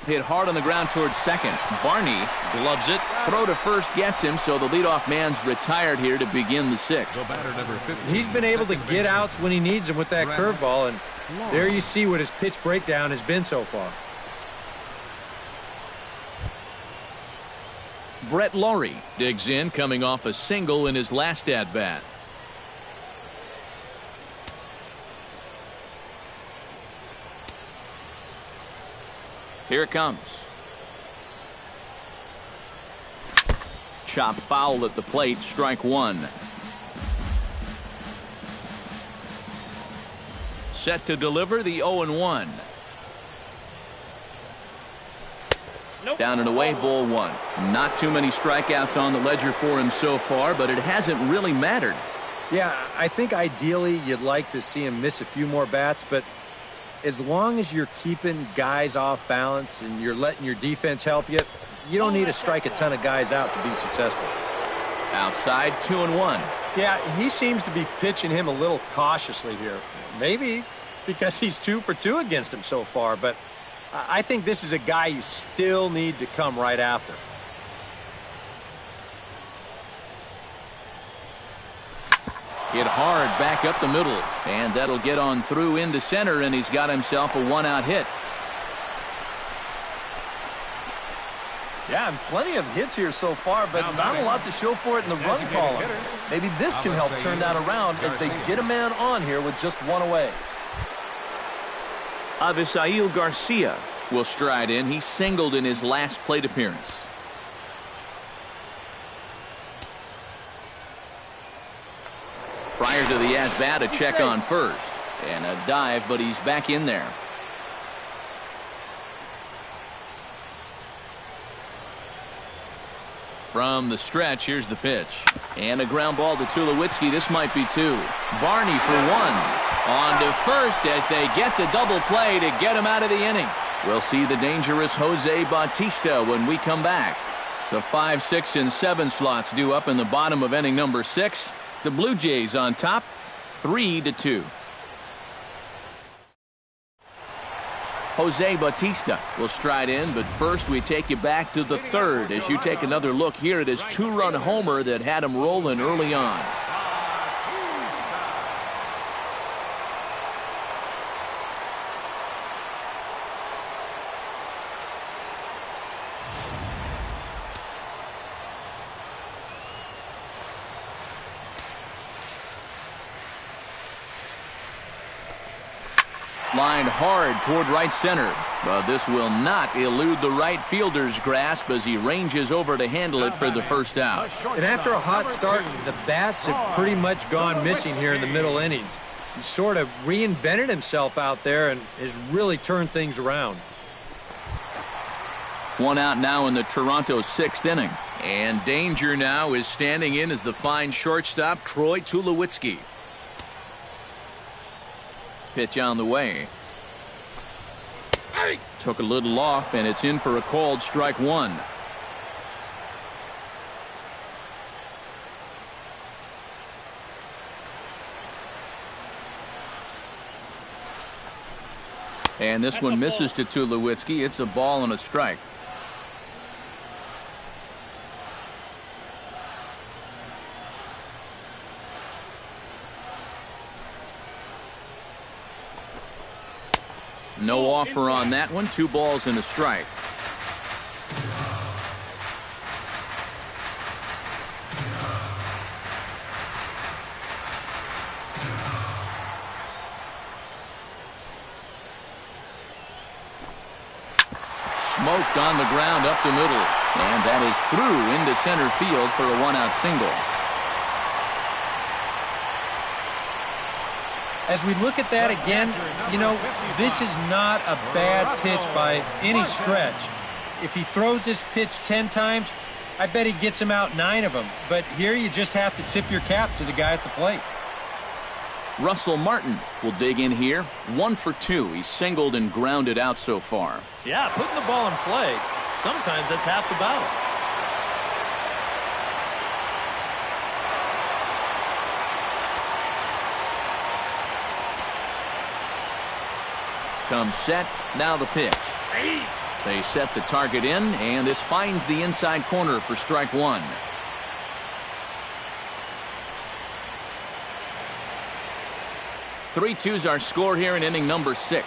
Hit hard on the ground towards second. Barney gloves it. Throw to first gets him, so the leadoff man's retired here to begin the 6th. The batter number 15. He's been able to get outs when he needs them with that curveball, and there you see what his pitch breakdown has been so far. Brett Lowry digs in, coming off a single in his last at-bat. Here it comes. Chop foul at the plate, strike one. Set to deliver the 0-1. Nope. Down and away, ball one. Not too many strikeouts on the ledger for him so far, but it hasn't really mattered. Yeah, I think ideally you'd like to see him miss a few more bats, but as long as you're keeping guys off balance and you're letting your defense help you, you don't need to strike a ton of guys out to be successful. Outside, 2-1. Yeah, he seems to be pitching him a little cautiously here. Maybe it's because he's 2 for 2 against him so far, but I think this is a guy you still need to come right after. Hit hard back up the middle, and that'll get on through into center, and he's got himself a 1-out hit. Yeah, and plenty of hits here so far, but not a lot to show for it in the run column. Maybe this can help turn that around as they get a man on here with just 1 away. Avisail Garcia will stride in. He singled in his last plate appearance. Prior to the at-bat, a check on first. And a dive, but he's back in there. From the stretch, here's the pitch. And a ground ball to Tulowitzki. This might be 2. Barney for 1. On to first as they get the double play to get him out of the inning. We'll see the dangerous Jose Bautista when we come back. The 5, 6, and 7 slots due up in the bottom of inning number 6. The Blue Jays on top, 3-2. Jose Bautista will stride in, but first we take you back to the 3rd as you take another look here at his 2-run homer that had him rolling early on. Lined hard toward right center, but this will not elude the right fielder's grasp as he ranges over to handle it for the first out. And after a hot start, the bats have pretty much gone missing here in the middle innings. He sort of reinvented himself out there and has really turned things around. One out now in the Toronto 6th inning. And danger now is standing in as the fine shortstop, Troy Tulowitzki. Pitch on the way. Took a little off, and it's in for a called strike one. And this one misses to Tulowitzki. It's a ball and a strike. No offer on that one. 2 balls and a strike. Smoked on the ground up the middle. And that is through into center field for a 1-out single. As we look at that again, you know, this is not a bad pitch by any stretch. If he throws this pitch 10 times, I bet he gets him out 9 of them. But here you just have to tip your cap to the guy at the plate. Russell Martin will dig in here. 1 for 2. He's singled and grounded out so far. Yeah, putting the ball in play, sometimes that's half the battle. Comes set. Now the pitch. They set the target in, and this finds the inside corner for strike one. Three twos our score here in inning number 6.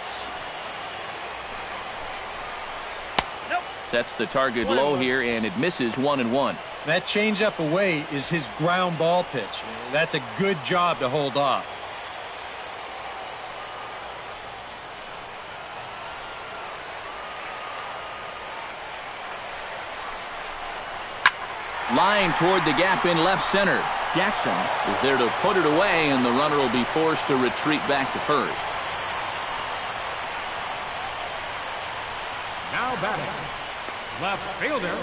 Sets the target low here, and it misses 1-1. That changeup away is his ground ball pitch. That's a good job to hold off. Line toward the gap in left center. Jackson is there to put it away, and the runner will be forced to retreat back to first. Now batting, left fielder,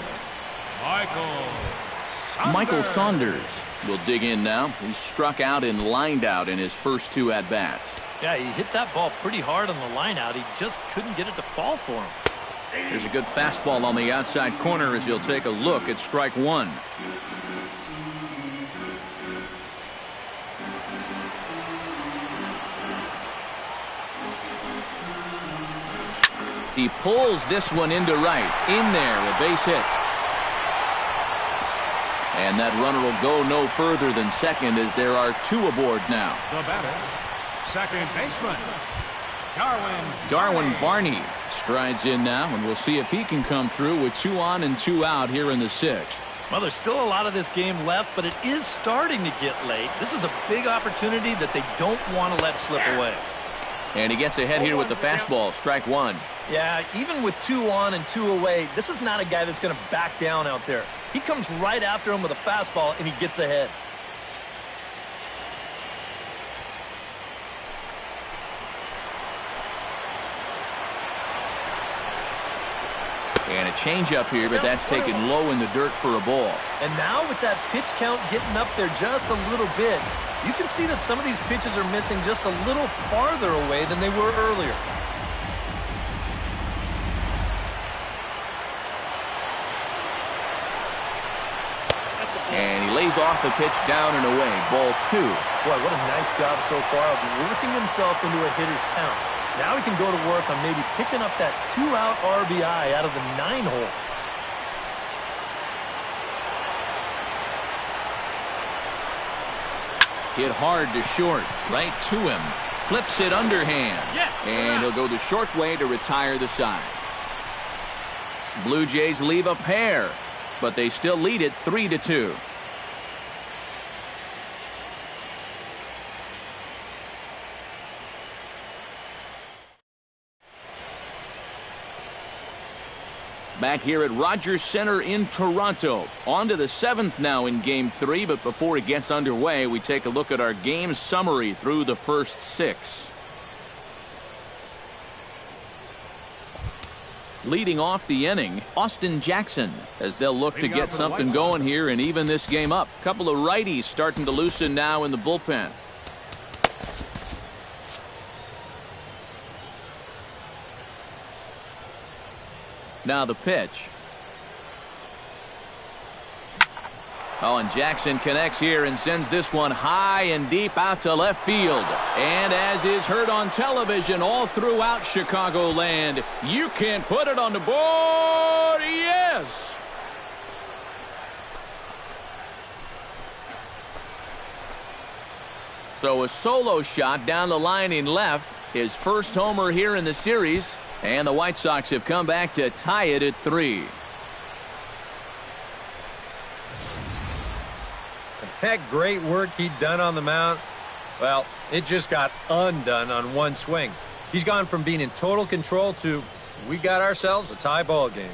Michael Saunders will dig in now. He struck out and lined out in his first 2 at-bats. Yeah, he hit that ball pretty hard on the line out. He just couldn't get it to fall for him. There's a good fastball on the outside corner as he'll take a look at strike one. He pulls this one into right. In there, a base hit. And that runner will go no further than second as there are 2 aboard now. The batter, second baseman, Darwin Barney strides in now, and we'll see if he can come through with 2 on and 2 out here in the 6th. Well, there's still a lot of this game left, but it is starting to get late. This is a big opportunity that they don't want to let slip away. And he gets ahead here with the fastball, strike one. Yeah, even with 2 on and 2 away, this is not a guy that's going to back down out there. He comes right after him with a fastball, and he gets ahead. And a changeup here, but that's taken low in the dirt for a ball. And now with that pitch count getting up there just a little bit, you can see that some of these pitches are missing just a little farther away than they were earlier. And he lays off the pitch down and away. Ball 2. Boy, what a nice job so far of working himself into a hitter's count. Now he can go to work on maybe picking up that 2-out RBI out of the 9-hole. Hit hard to short. Right to him. Flips it underhand. And he'll go the short way to retire the side. Blue Jays leave a pair, but they still lead it 3-2. Back here at Rogers Center in Toronto. On to the 7th now in Game 3, but before it gets underway, we take a look at our game summary through the first 6. Leading off the inning, Austin Jackson, as they'll look to get something going here and even this game up. Couple of righties starting to loosen now in the bullpen. Now the pitch. Oh, and Jackson connects here and sends this one high and deep out to left field. And as is heard on television all throughout Chicagoland, you can put it on the board. Yes! So a solo shot down the line in left. His first homer here in the series. And the White Sox have come back to tie it at 3. That great work he'd done on the mound, well, it just got undone on one swing. He's gone from being in total control to we got ourselves a tie ball game.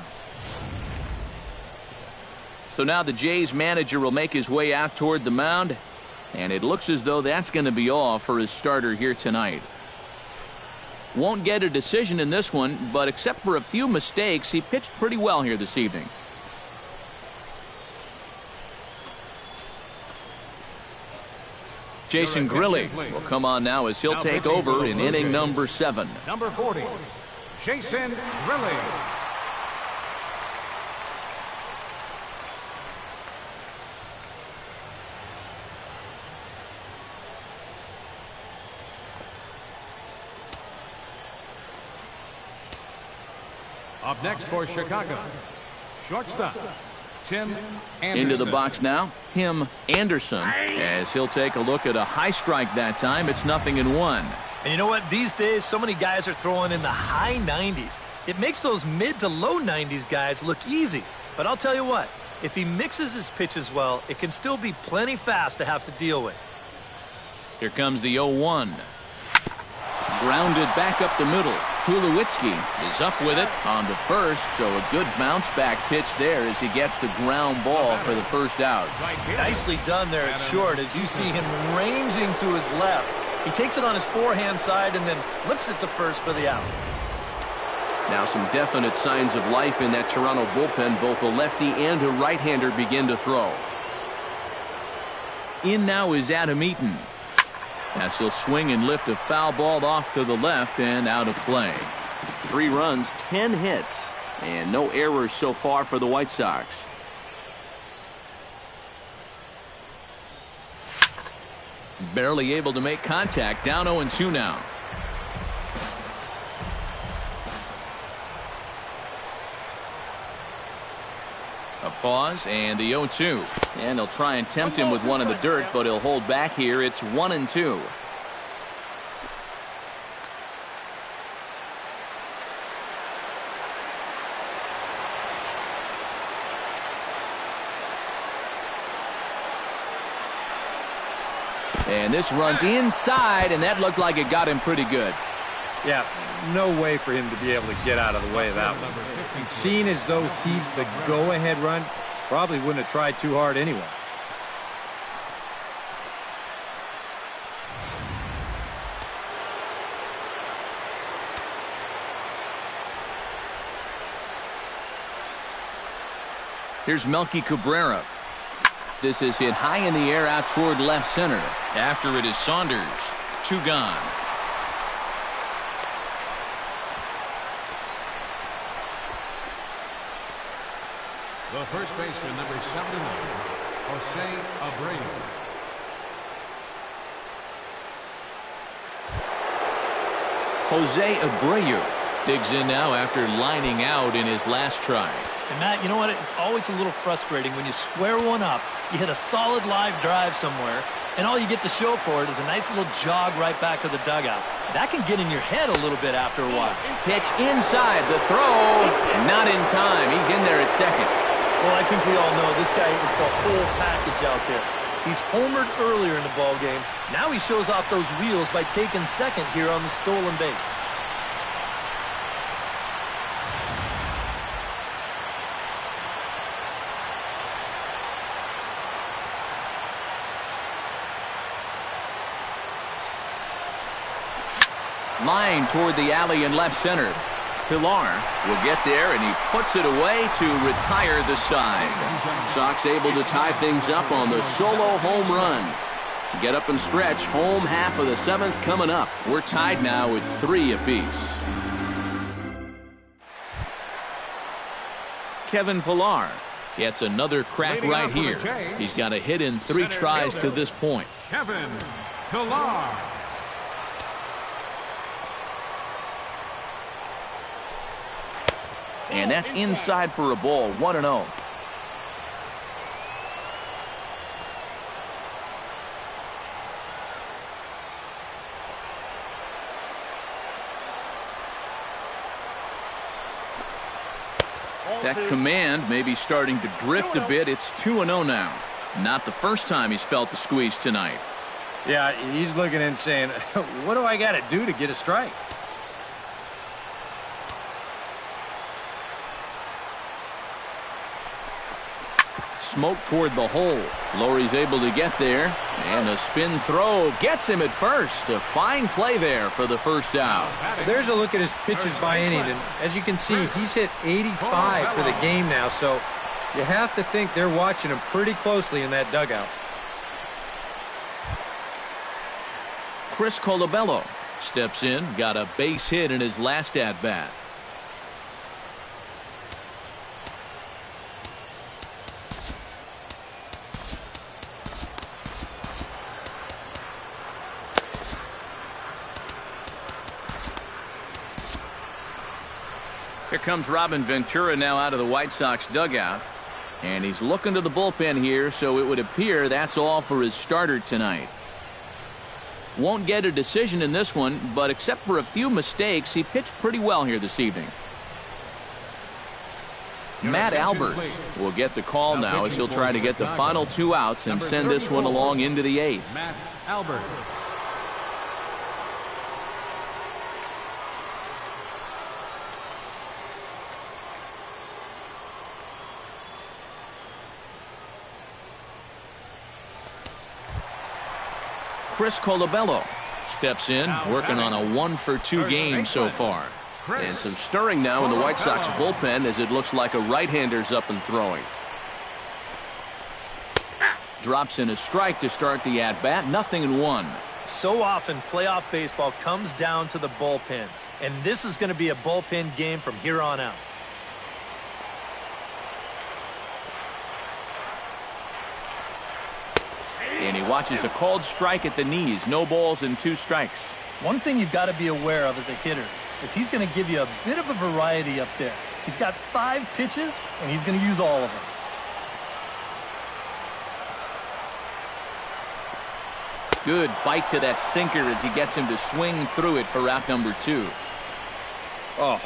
So now the Jays manager will make his way out toward the mound, and it looks as though that's going to be all for his starter here tonight. Won't get a decision in this one, but except for a few mistakes, he pitched pretty well here this evening. Jason Grilli will come on now as he'll take over in inning number 7. Number 40, Jason Grilli. Up next for Chicago, shortstop, Tim Anderson. Into the box now, Tim Anderson, as he'll take a look at a high strike that time. It's 0-1. And you know what? These days, so many guys are throwing in the high 90s. It makes those mid to low 90s guys look easy. But I'll tell you what, if he mixes his pitches well, it can still be plenty fast to have to deal with. Here comes the 0-1. Grounded back up the middle. Tulowitzki is up with it on the first, so a good bounce back pitch there as he gets the ground ball for the first out. Nicely done there at short as you see him ranging to his left. He takes it on his forehand side and then flips it to first for the out. Now some definite signs of life in that Toronto bullpen. Both a lefty and a right-hander begin to throw. In now is Adam Eaton, as he'll swing and lift a foul ball off to the left and out of play. 3 runs, 10 hits, and no errors so far for the White Sox. Barely able to make contact. Down 0-2 now. A pause and the 0-2. And they'll try and tempt him with one in the dirt, but he'll hold back here. It's 1-2. And this runs inside, and that looked like it got him pretty good. Yeah, no way for him to be able to get out of the way of that one. And seeing as though he's the go-ahead run, probably wouldn't have tried too hard anyway. Here's Melky Cabrera. This is hit high in the air out toward left center. After it is Saunders. 2 gone. The first baseman, number 71, Jose Abreu. Jose Abreu digs in now after lining out in his last try. And Matt, you know what? It's always a little frustrating when you square one up, you hit a solid live drive somewhere, and all you get to show for it is a nice little jog right back to the dugout. That can get in your head a little bit after a while. Pitch inside, the throw, not in time. He's in there at second. Well, I think we all know this guy is the whole package out there. He's homered earlier in the ballgame. Now he shows off those wheels by taking second here on the stolen base. Line toward the alley in left center. Pilar will get there, and he puts it away to retire the side. Sox able to tie things up on the solo home run. Get up and stretch. Home half of the seventh coming up. We're tied now at 3 apiece. Kevin Pilar gets another crack right here. He's got a hit in 3 tries to this point. Kevin Pilar. And that's inside for a ball, 1-0. That command may be starting to drift a bit. It's 2-0 now. Not the first time he's felt the squeeze tonight. Yeah, he's looking and saying, what do I got to do to get a strike? Smoke toward the hole. Lowry's able to get there, and a spin throw gets him at first. A fine play there for the first out. There's a look at his pitches by inning, and as you can see, he's hit 85 for the game now, so you have to think they're watching him pretty closely in that dugout. Chris Colabello steps in, got a base hit in his last at-bat. Here comes Robin Ventura now out of the White Sox dugout. And he's looking to the bullpen here, so it would appear that's all for his starter tonight. Won't get a decision in this one, but except for a few mistakes, he pitched pretty well here this evening. Matt Albert will get the call now as he'll try to get the final 2 outs and send this one along into the 8th. Matt Albert. Chris Colabello steps in, working on a 1-for-2 game so far. And some stirring now in the White Sox bullpen as it looks like a right-hander's up and throwing. Drops in a strike to start the at-bat, 0-1. So often playoff baseball comes down to the bullpen, and this is going to be a bullpen game from here on out. And he watches a called strike at the knees. No balls and 2 strikes. One thing you've got to be aware of as a hitter is he's going to give you a bit of a variety up there. He's got 5 pitches, and he's going to use all of them. Good bite to that sinker as he gets him to swing through it for out number 2. Oh,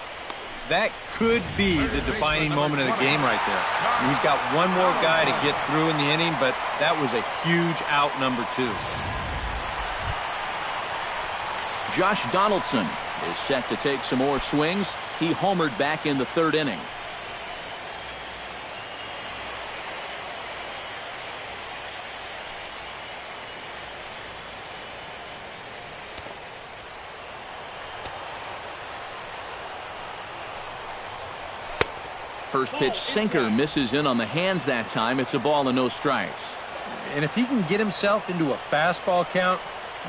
that could be the defining moment of the game right there. He's got one more guy to get through in the inning, but that was a huge out number 2. Josh Donaldson is set to take some more swings. He homered back in the 3rd inning. First pitch sinker misses in on the hands that time. It's a ball and no strikes. And if he can get himself into a fastball count,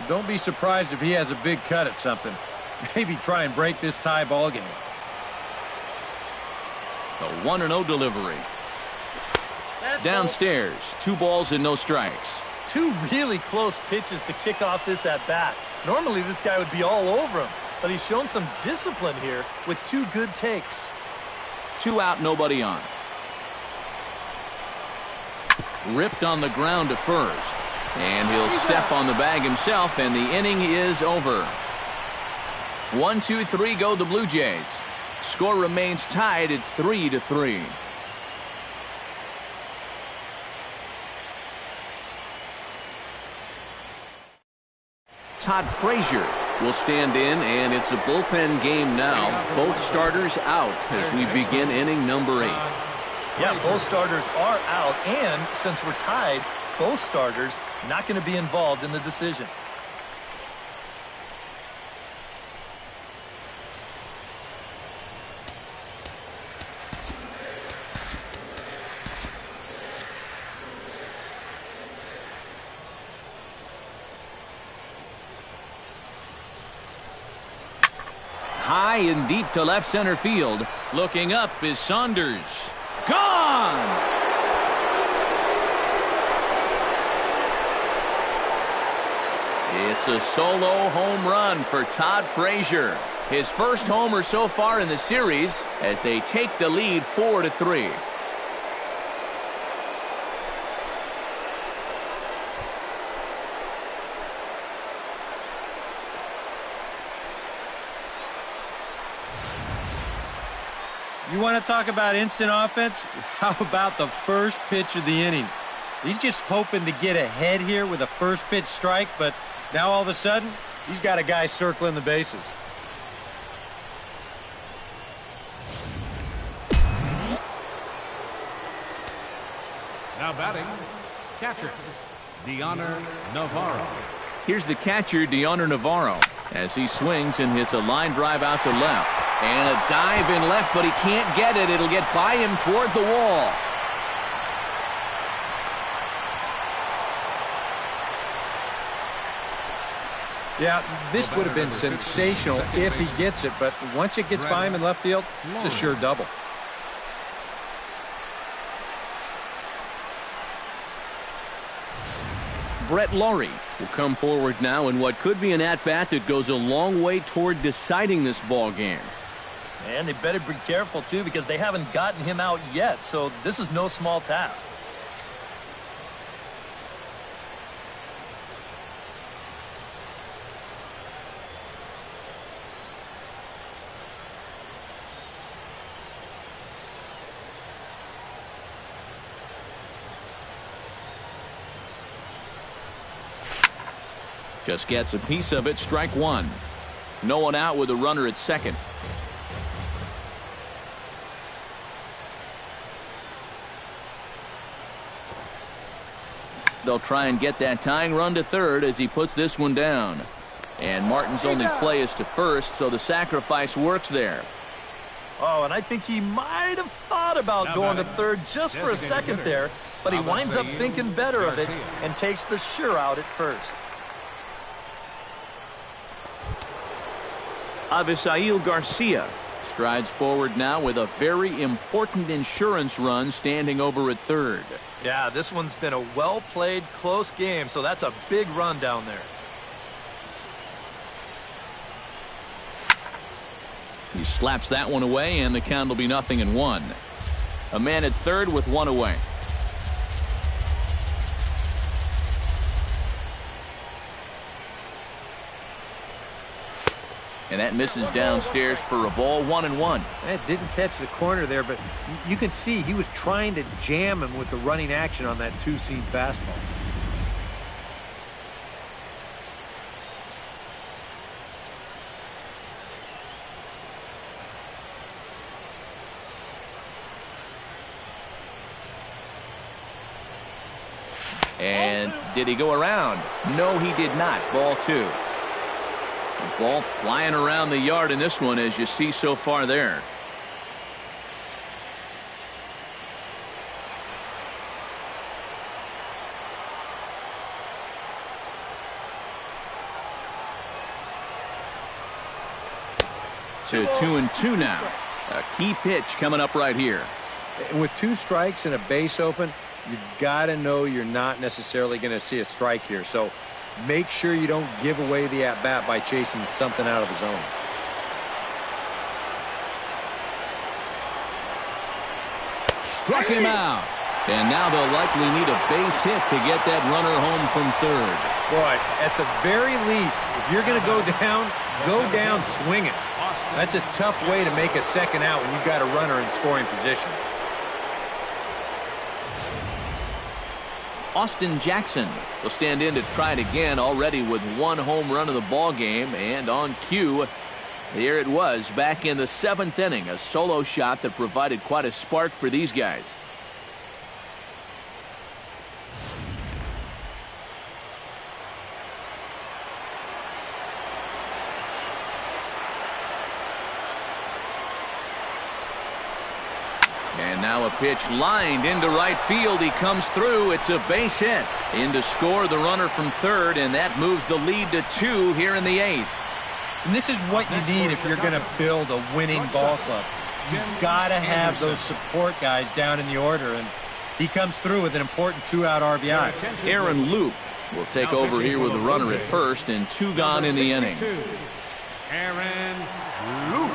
don't be surprised if he has a big cut at something. Maybe try and break this tie ball game. The 1-0 delivery. Downstairs, 2 balls and no strikes. 2 really close pitches to kick off this at-bat. Normally this guy would be all over him, but he's shown some discipline here with 2 good takes. 2 out, nobody on. Ripped on the ground to first. And he'll step on the bag himself, and the inning is over. 1-2-3 go the Blue Jays. Score remains tied at 3-3. Todd Frazier will stand in, and it's a bullpen game now. Both starters out as we begin inning number 8. Yeah, both starters are out, and since we're tied, both starters not going to be involved in the decision. high and deep to left center field. Looking up is Saunders. Gone! It's a solo home run for Todd Frazier. His first homer so far in the series as they take the lead 4-3. You want to talk about instant offense? How about the first pitch of the inning? He's just hoping to get ahead here with a first pitch strike, but now all of a sudden, he's got a guy circling the bases. Now batting, catcher, Deoner Navarro. Here's the catcher, Deoner Navarro, as he swings and hits a line drive out to left. And a dive in left, but he can't get it. It'll get by him toward the wall. Yeah, this would have been sensational if he gets it, but once it gets by him in left field, it's a sure double. Brett Laurie will come forward now in what could be an at-bat that goes a long way toward deciding this ball game. And they better be careful, too, because they haven't gotten him out yet, so this is no small task. Just gets a piece of it, strike one. No one out with a runner at second. They'll try and get that tying run to third as he puts this one down. And Martin's only play is to first, so the sacrifice works there. Oh, and I think he might have thought about going to third just for a second there, but he winds up thinking better of it and takes the sure out at first. Avisail Garcia strides forward now with a very important insurance run standing over at third. Yeah, this one's been a well-played, close game, so that's a big run down there. He slaps that one away, and the count will be 0-1. A man at third with one away. And that misses downstairs for a ball, 1-1. It didn't catch the corner there, but you can see he was trying to jam him with the running action on that two-seam fastball. And did he go around? No, he did not. Ball two. The ball flying around the yard in this one, as you see so far there. To 2-2 now. A key pitch coming up right here. And with two strikes and a base open, you've got to know you're not necessarily going to see a strike here. So make sure you don't give away the at-bat by chasing something out of the zone. Struck him out. And now they'll likely need a base hit to get that runner home from third. Boy, at the very least, if you're going to go down swinging. That's a tough way to make a second out when you've got a runner in scoring position. Austin Jackson will stand in to try it again, already with one home run of the ball game, and on cue, here it was back in the 7th inning, a solo shot that provided quite a spark for these guys. And now a pitch lined into right field. He comes through. It's a base hit. In to score the runner from third, and that moves the lead to 2 here in the 8th. And this is what you need if you're going to build a winning ball club. You've got to have those support guys down in the order, and he comes through with an important 2-out RBI. Aaron Loop will take over here with the runner at first and 2 gone in the inning. Aaron Loop.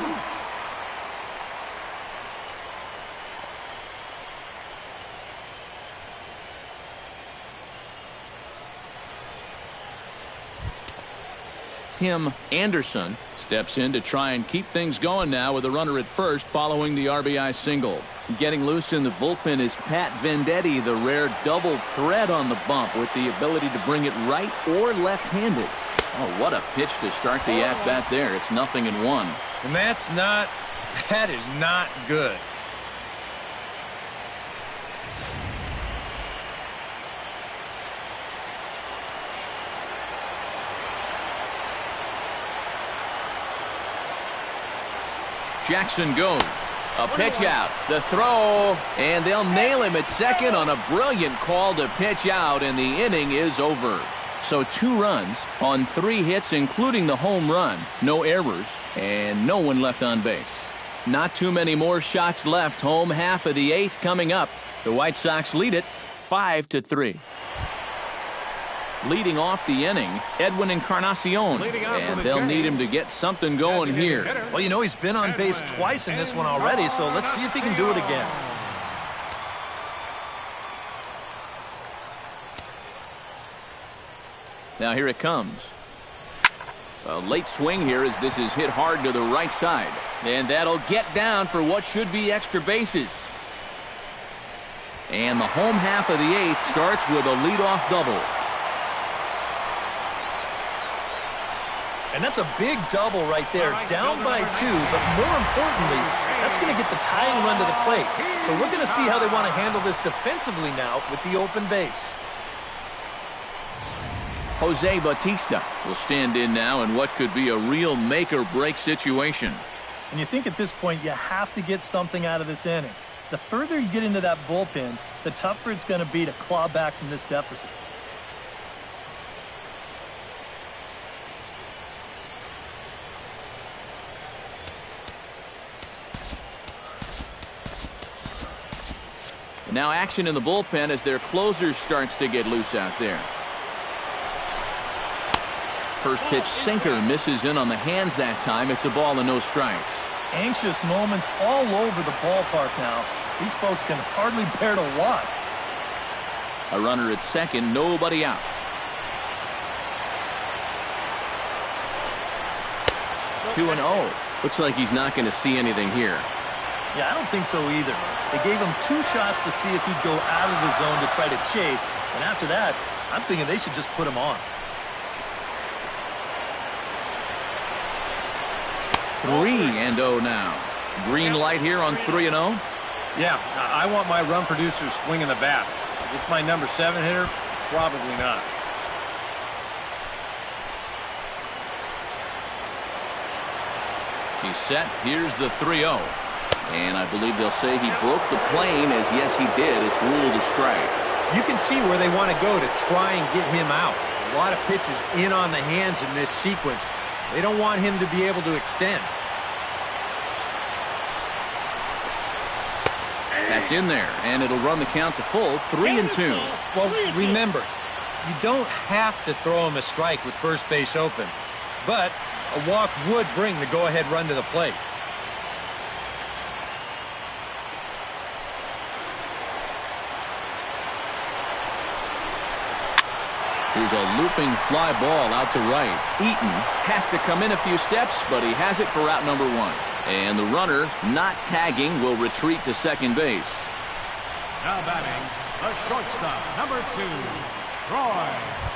Tim Anderson steps in to try and keep things going now with a runner at first following the RBI single. Getting loose in the bullpen is Pat Venditti, the rare double threat on the bump with the ability to bring it right or left-handed. Oh, what a pitch to start the at-bat there. It's 0-1. And that is not good. Jackson goes. A pitch out. The throw. And they'll nail him at second on a brilliant call to pitch out, and the inning is over. So 2 runs on 3 hits, including the home run. No errors, and no one left on base. Not too many more shots left. Home half of the 8th coming up. The White Sox lead it 5-3. Leading off the inning, Edwin Encarnacion, and they'll need him to get something going here. Well, you know, he's been on base twice in this one already, so let's see if he can do it again. Now here it comes. A late swing here as this is hit hard to the right side. And that'll get down for what should be extra bases. And the home half of the 8th starts with a leadoff double. And that's a big double right there, down by 2, but more importantly, that's going to get the tying run to the plate. So we're going to see how they want to handle this defensively now with the open base. Jose Bautista will stand in now in what could be a real make-or-break situation. And you think at this point you have to get something out of this inning. The further you get into that bullpen, the tougher it's going to be to claw back from this deficit. Now action in the bullpen as their closer starts to get loose out there. First pitch sinker misses in on the hands that time. It's a ball and no strikes. Anxious moments all over the ballpark now. These folks can hardly bear to watch. A runner at second, nobody out. Two and 0. Looks like he's not going to see anything here. Yeah, I don't think so either. They gave him 2 shots to see if he'd go out of the zone to try to chase. And after that, I'm thinking they should just put him on. 3-0 now. Green light here on 3-0. Yeah, I want my run producers swinging the bat. If it's my number 7 hitter, probably not. He's set. Here's the 3-0. And I believe they'll say he broke the plane, as yes, he did. It's ruled a strike. You can see where they want to go to try and get him out. A lot of pitches in on the hands in this sequence. They don't want him to be able to extend. That's in there, and it'll run the count to full, 3-2. Well, remember, you don't have to throw him a strike with first base open, but a walk would bring the go-ahead run to the plate. Here's a looping fly ball out to right. Eaton has to come in a few steps, but he has it for out number 1. And the runner, not tagging, will retreat to second base. Now batting, the shortstop, number 2, Troy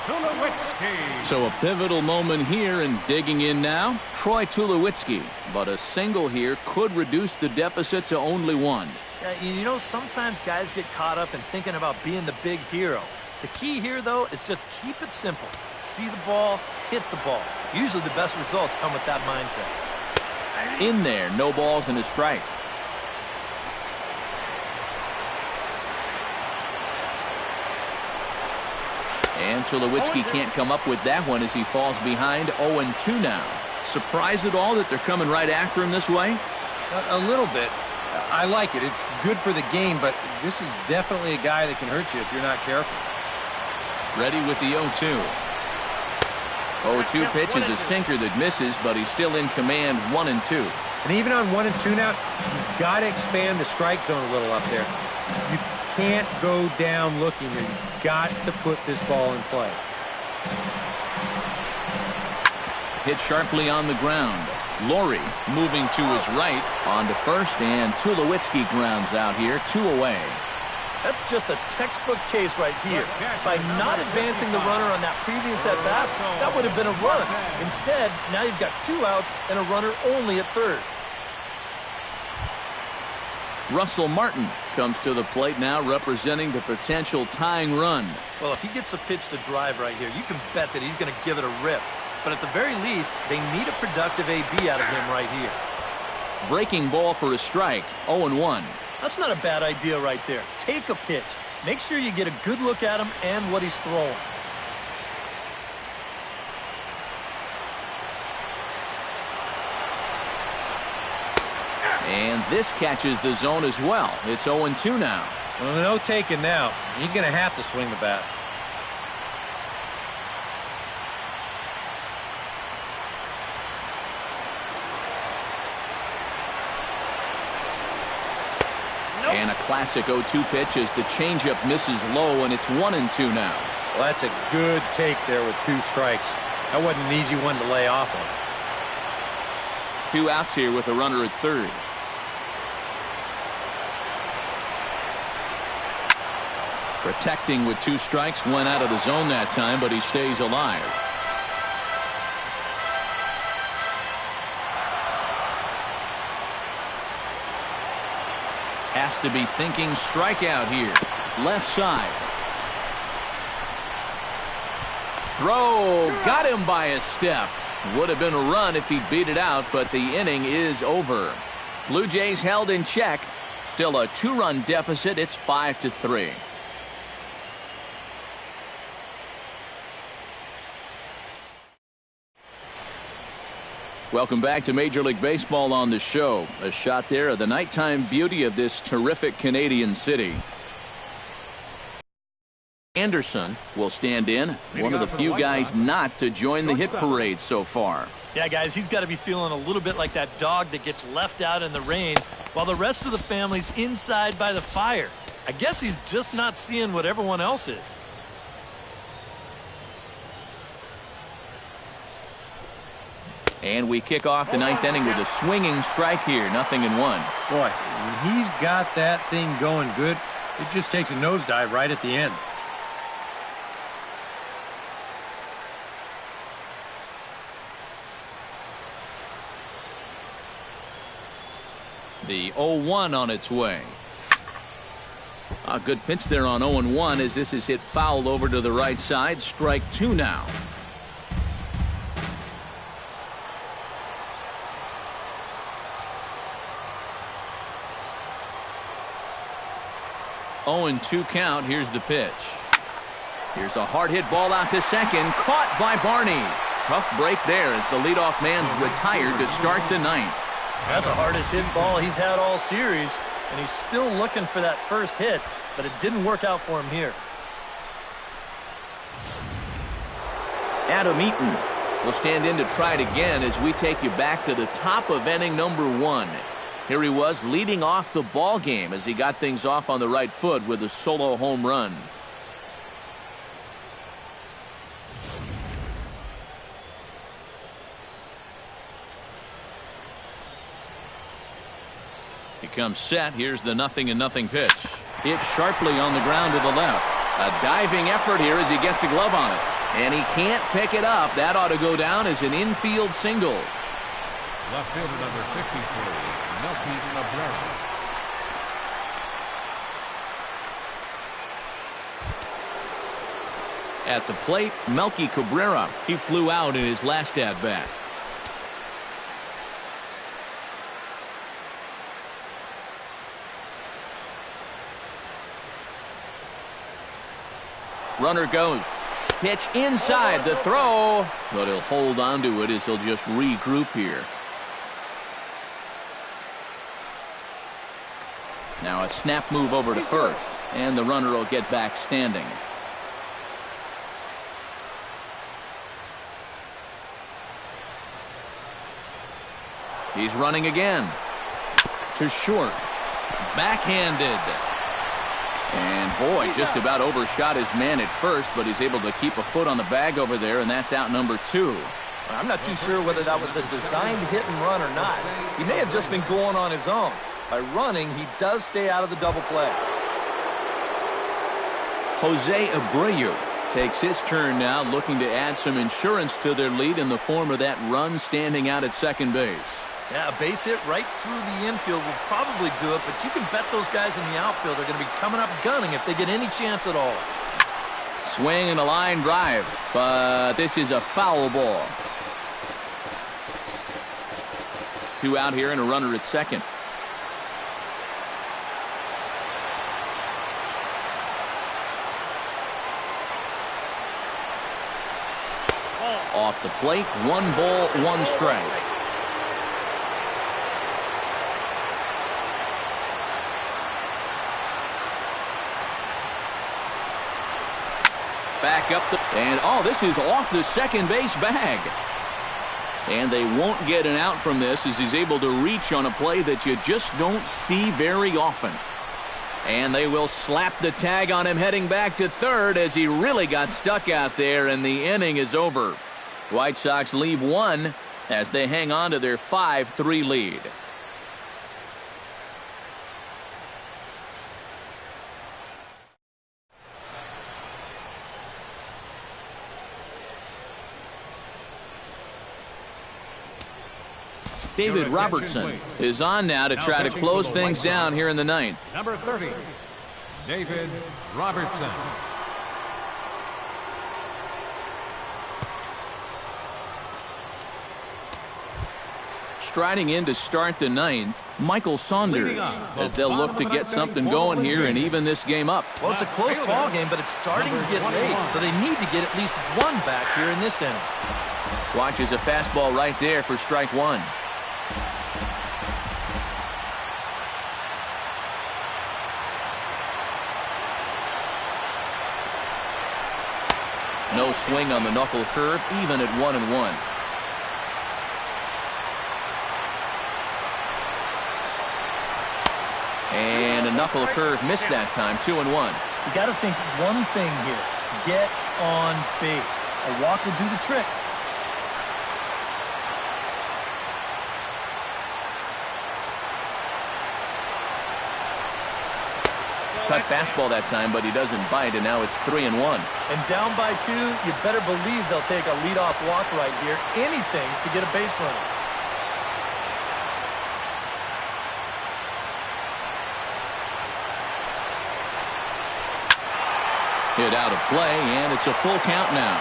Tulowitzki. So a pivotal moment here, and digging in now, Troy Tulowitzki. But a single here could reduce the deficit to only 1. You know, sometimes guys get caught up in thinking about being the big hero. The key here, though, is just keep it simple. See the ball, hit the ball. Usually the best results come with that mindset. In there, no balls and a strike. And Tulowitzki can't come up with that one as he falls behind 0-2 now. Surprised at all that they're coming right after him this way? A little bit. I like it. It's good for the game, but this is definitely a guy that can hurt you if you're not careful. Ready with the 0-2. 0-2 pitch is a sinker that misses, but he's still in command 1-2. And even on 1-2 now, you've got to expand the strike zone a little up there. You can't go down looking. You've got to put this ball in play. Hit sharply on the ground. Laurie moving to his right on to first, and Tulowitzki grounds out here, 2 away. That's just a textbook case right here. By not advancing the runner on that previous at-bat, that would have been a run. Instead, now you've got 2 outs and a runner only at third. Russell Martin comes to the plate now, representing the potential tying run. Well, if he gets the pitch to drive right here, you can bet that he's going to give it a rip. But at the very least, they need a productive AB out of him right here. Breaking ball for a strike, 0-1. That's not a bad idea right there. Take a pitch. Make sure you get a good look at him and what he's throwing. And this catches the zone as well. It's 0-2 now. Well, no taking now. He's going to have to swing the bat. And a classic 0-2 pitch as the changeup misses low, and it's 1-2 now. Well, that's a good take there with 2 strikes. That wasn't an easy one to lay off of. 2 outs here with a runner at third. Protecting with 2 strikes, went out of the zone that time, but he stays alive. Has to be thinking strikeout here. Left side. Throw. Got him by a step. Would have been a run if he beat it out, but the inning is over. Blue Jays held in check. Still a 2-run deficit. It's 5-3. Welcome back to Major League Baseball on the show. A shot there of the nighttime beauty of this terrific Canadian city. Anderson will stand in, one of the few guys not to join the hit parade so far. Yeah, guys, he's got to be feeling a little bit like that dog that gets left out in the rain while the rest of the family's inside by the fire. I guess he's just not seeing what everyone else is. And we kick off the 9th inning with a swinging strike here. 0-1. Boy, when he's got that thing going good, it just takes a nosedive right at the end. The 0-1 on its way. A good pitch there on 0-1 as this is hit foul over to the right side. Strike 2 now. Oh, 0-2 count. Here's the pitch. Here's a hard hit ball out to second. Caught by Barney. Tough break there as the leadoff man's retired to start the 9th. That's the hardest hit ball he's had all series, and he's still looking for that first hit, but it didn't work out for him here. Adam Eaton will stand in to try it again as we take you back to the top of inning number 1. Here he was leading off the ball game as he got things off on the right foot with a solo home run. He comes set. Here's the 0-0 pitch. Hit sharply on the ground to the left. A diving effort here as he gets a glove on it. And he can't pick it up. That ought to go down as an infield single. Left fielder number 53, Melky Cabrera. At the plate, Melky Cabrera. He flew out in his last at-bat. Runner goes. Pitch inside the throw, but he'll hold on to it as he'll just regroup here. Now a snap move over to first, and the runner will get back standing. He's running again. To short. Backhanded. And boy, just about overshot his man at first, but he's able to keep a foot on the bag over there, and that's out number 2. I'm not too sure whether that was a designed hit and run or not. He may have just been going on his own. By running, he does stay out of the double play. Jose Abreu takes his turn now, looking to add some insurance to their lead in the form of that run standing out at second base. Yeah, a base hit right through the infield will probably do it, but you can bet those guys in the outfield are going to be coming up gunning if they get any chance at all. Swing and a line drive, but this is a foul ball. 2 out here and a runner at second. Off the plate, 1 ball, 1 strike. Back up and this is off the second base bag. And they won't get an out from this as he's able to reach on a play that you just don't see very often. And they will slap the tag on him heading back to third as he really got stuck out there, and the inning is over. White Sox leave 1 as they hang on to their 5-3 lead. David Robertson is on now to try to close things down here in the 9th. Number 30, David Robertson. Striding in to start the 9th, Michael Saunders, as they'll look to get something going here and even this game up. Well, it's a close ball game, but it's starting to get late, so they need to get at least 1 back here in this inning. Watches a fastball right there for strike 1. No swing on the knuckle curve, even at 1-1. And a knuckle curve missed that time, 2-1. You got to think one thing here: get on base. A walk will do the trick. Cut fastball that time, but he doesn't bite, and now it's 3-1. And down by 2, you better believe they'll take a leadoff walk right here. Anything to get a base runner. Hit out of play, and it's a full count now.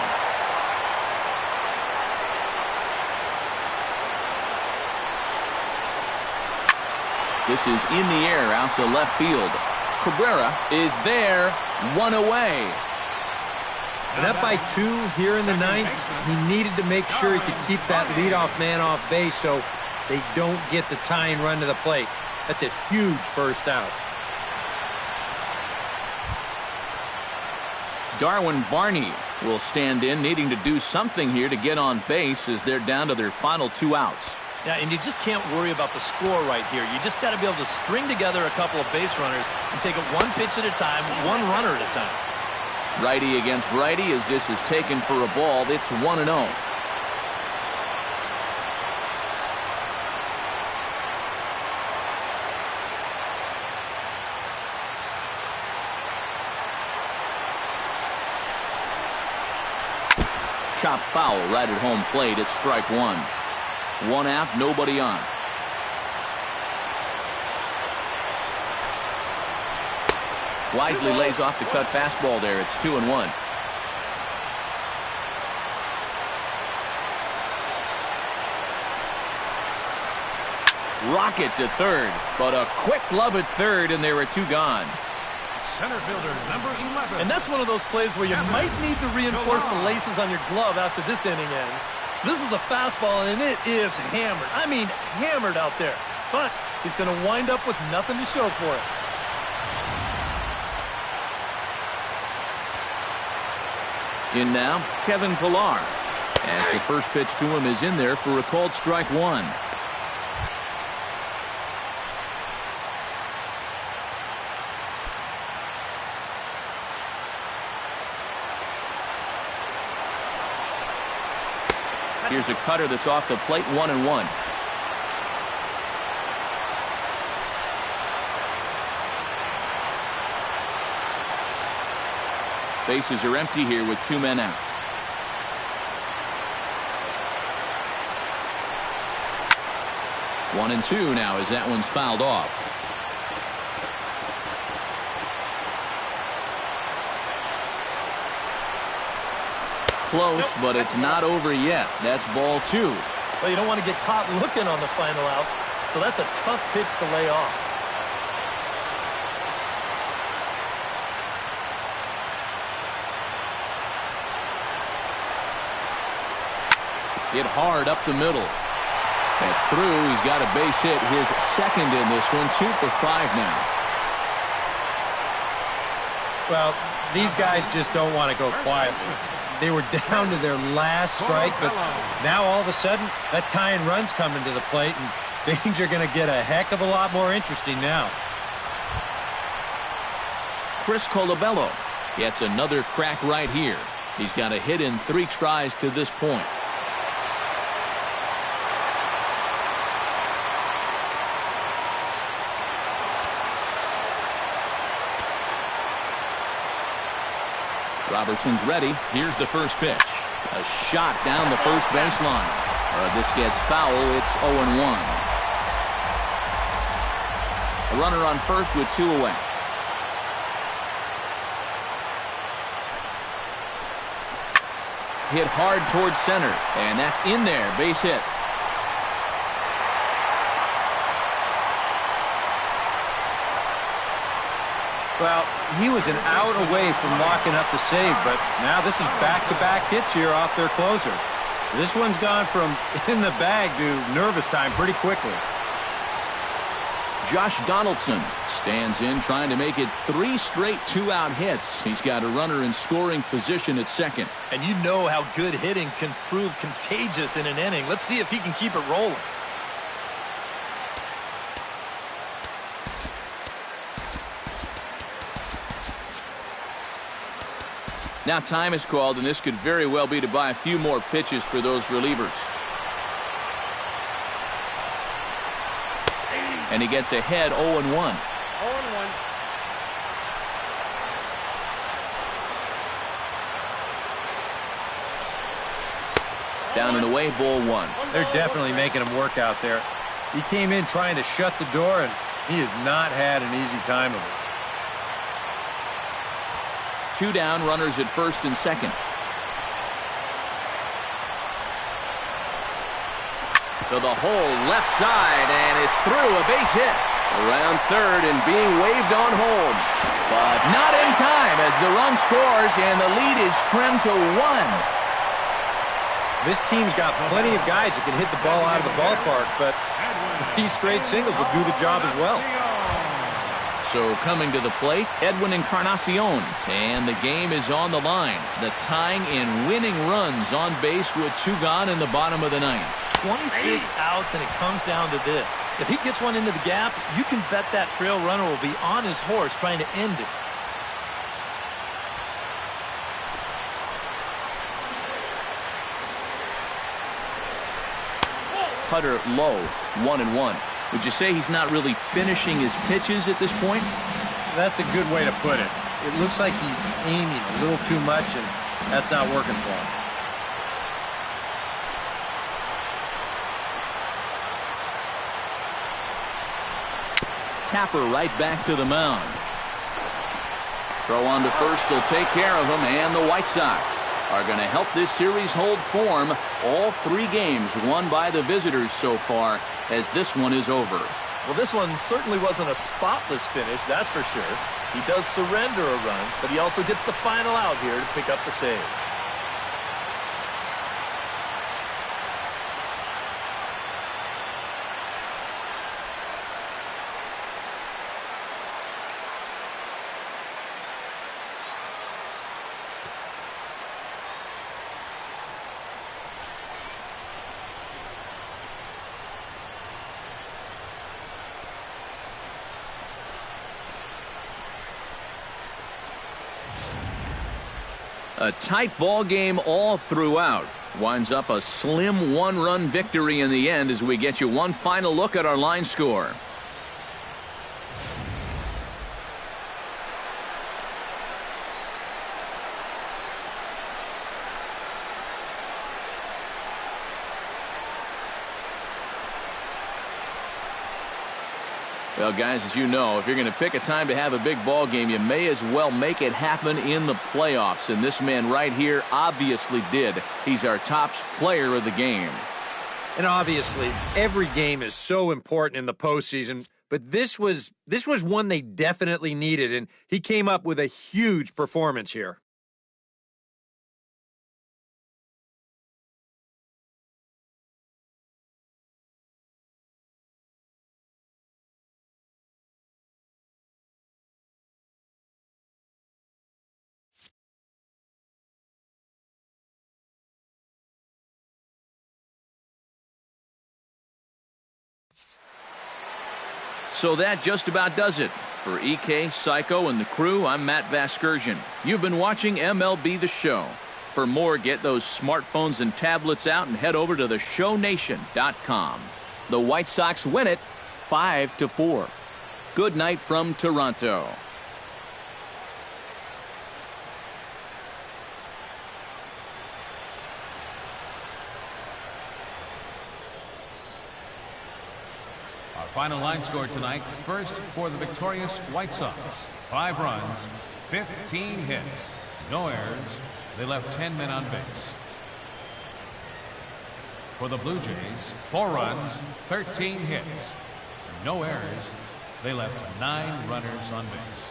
This is in the air out to left field. Cabrera is there, 1 away. And up by 2 here in the 9th, he needed to make sure he could keep that leadoff man off base so they don't get the tying run to the plate. That's a huge first out. Darwin Barney will stand in, needing to do something here to get on base as they're down to their final 2 outs. Yeah, and you just can't worry about the score right here. You just got to be able to string together a couple of base runners and take it 1 pitch at a time, 1 runner at a time. Righty against righty as this is taken for a ball. It's 1-0. Chop foul right at home plate. It's strike 1. 1 out, nobody on. Wisely lays off the cut fastball there. It's 2-1. Rocket to third, but a quick glove at third, and there are 2 gone. center fielder, number 11. And that's one of those plays where you might need to reinforce the laces on your glove after this inning ends. This is a fastball, and it is hammered. I mean, hammered out there. But he's going to wind up with nothing to show for it. In now, Kevin Pillar. As the first pitch to him is in there for a called strike one. Here's a cutter that's off the plate, 1-1. Bases are empty here with 2 men out. One and two now as that one's fouled off. Close, but it's not over yet. That's ball 2. Well, you don't want to get caught looking on the final out, so that's a tough pitch to lay off. Hit hard up the middle. That's through. He's got a base hit, his second in this one. 2 for 5 now. Well, these guys just don't want to go quietly. They were down to their last strike, but now all of a sudden that tying run's coming to the plate, and things are going to get a heck of a lot more interesting now. Chris Colabello gets another crack right here. He's got a hit in 3 tries to this point. Robertson's ready. Here's the first pitch. A shot down the first baseline. This gets foul. It's 0-1. A runner on first with 2 away. Hit hard towards center, and that's in there. Base hit. Well, he was an out away from locking up the save, but now this is back-to-back hits here off their closer. This one's gone from in the bag to nervous time pretty quickly. Josh Donaldson stands in trying to make it 3 straight 2-out hits. He's got a runner in scoring position at second. And you know how good hitting can prove contagious in an inning. Let's see if he can keep it rolling. Now time is called, and this could very well be to buy a few more pitches for those relievers. And he gets ahead 0-1. 0-1. Down and away, ball 1. They're definitely making him work out there. He came in trying to shut the door, and he has not had an easy time of it. 2 down, runners at first and second. To the hole, left side, and it's through. A base hit. Around third and being waved on home. But not in time as the run scores, and the lead is trimmed to 1. This team's got plenty of guys that can hit the ball out of the ballpark, but these straight singles will do the job as well. So coming to the plate, Edwin Encarnacion, and the game is on the line. The tying and winning runs on base with 2 gone in the bottom of the 9th. 26 outs, and it comes down to this. If he gets one into the gap, you can bet that trail runner will be on his horse trying to end it. Cutter low, 1-1. Would you say he's not really finishing his pitches at this point? That's a good way to put it. It looks like he's aiming a little too much, and that's not working for him. Tapper right back to the mound. Throw on to first will take care of him, and the White Sox are going to help this series hold form. All 3 games won by the visitors so far, as this one is over. Well, this one certainly wasn't a spotless finish, that's for sure. He does surrender a run, but he also gets the final out here to pick up the save. A tight ball game all throughout. Winds up a slim one-run victory in the end as we get you one final look at our line score. Well, guys, as you know, if you're going to pick a time to have a big ball game, you may as well make it happen in the playoffs. And this man right here obviously did. He's our top player of the game. And obviously, every game is so important in the postseason, but this was one they definitely needed, and he came up with a huge performance here. So that just about does it. For EK, Psycho, and the crew, I'm Matt Vasgersian. You've been watching MLB The Show. For more, get those smartphones and tablets out and head over to theshownation.com. The White Sox win it 5-4. Good night from Toronto. Final line score tonight. First for the victorious White Sox. 5 runs, 15 hits, no errors. They left 10 men on base. For the Blue Jays, 4 runs, 13 hits, no errors. They left 9 runners on base.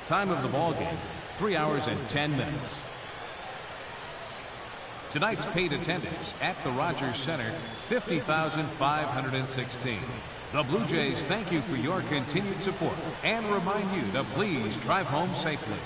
Time of the ball game, 3 hours and 10 minutes. Tonight's paid attendance at the Rogers Center, 50,516. The Blue Jays thank you for your continued support and remind you to please drive home safely.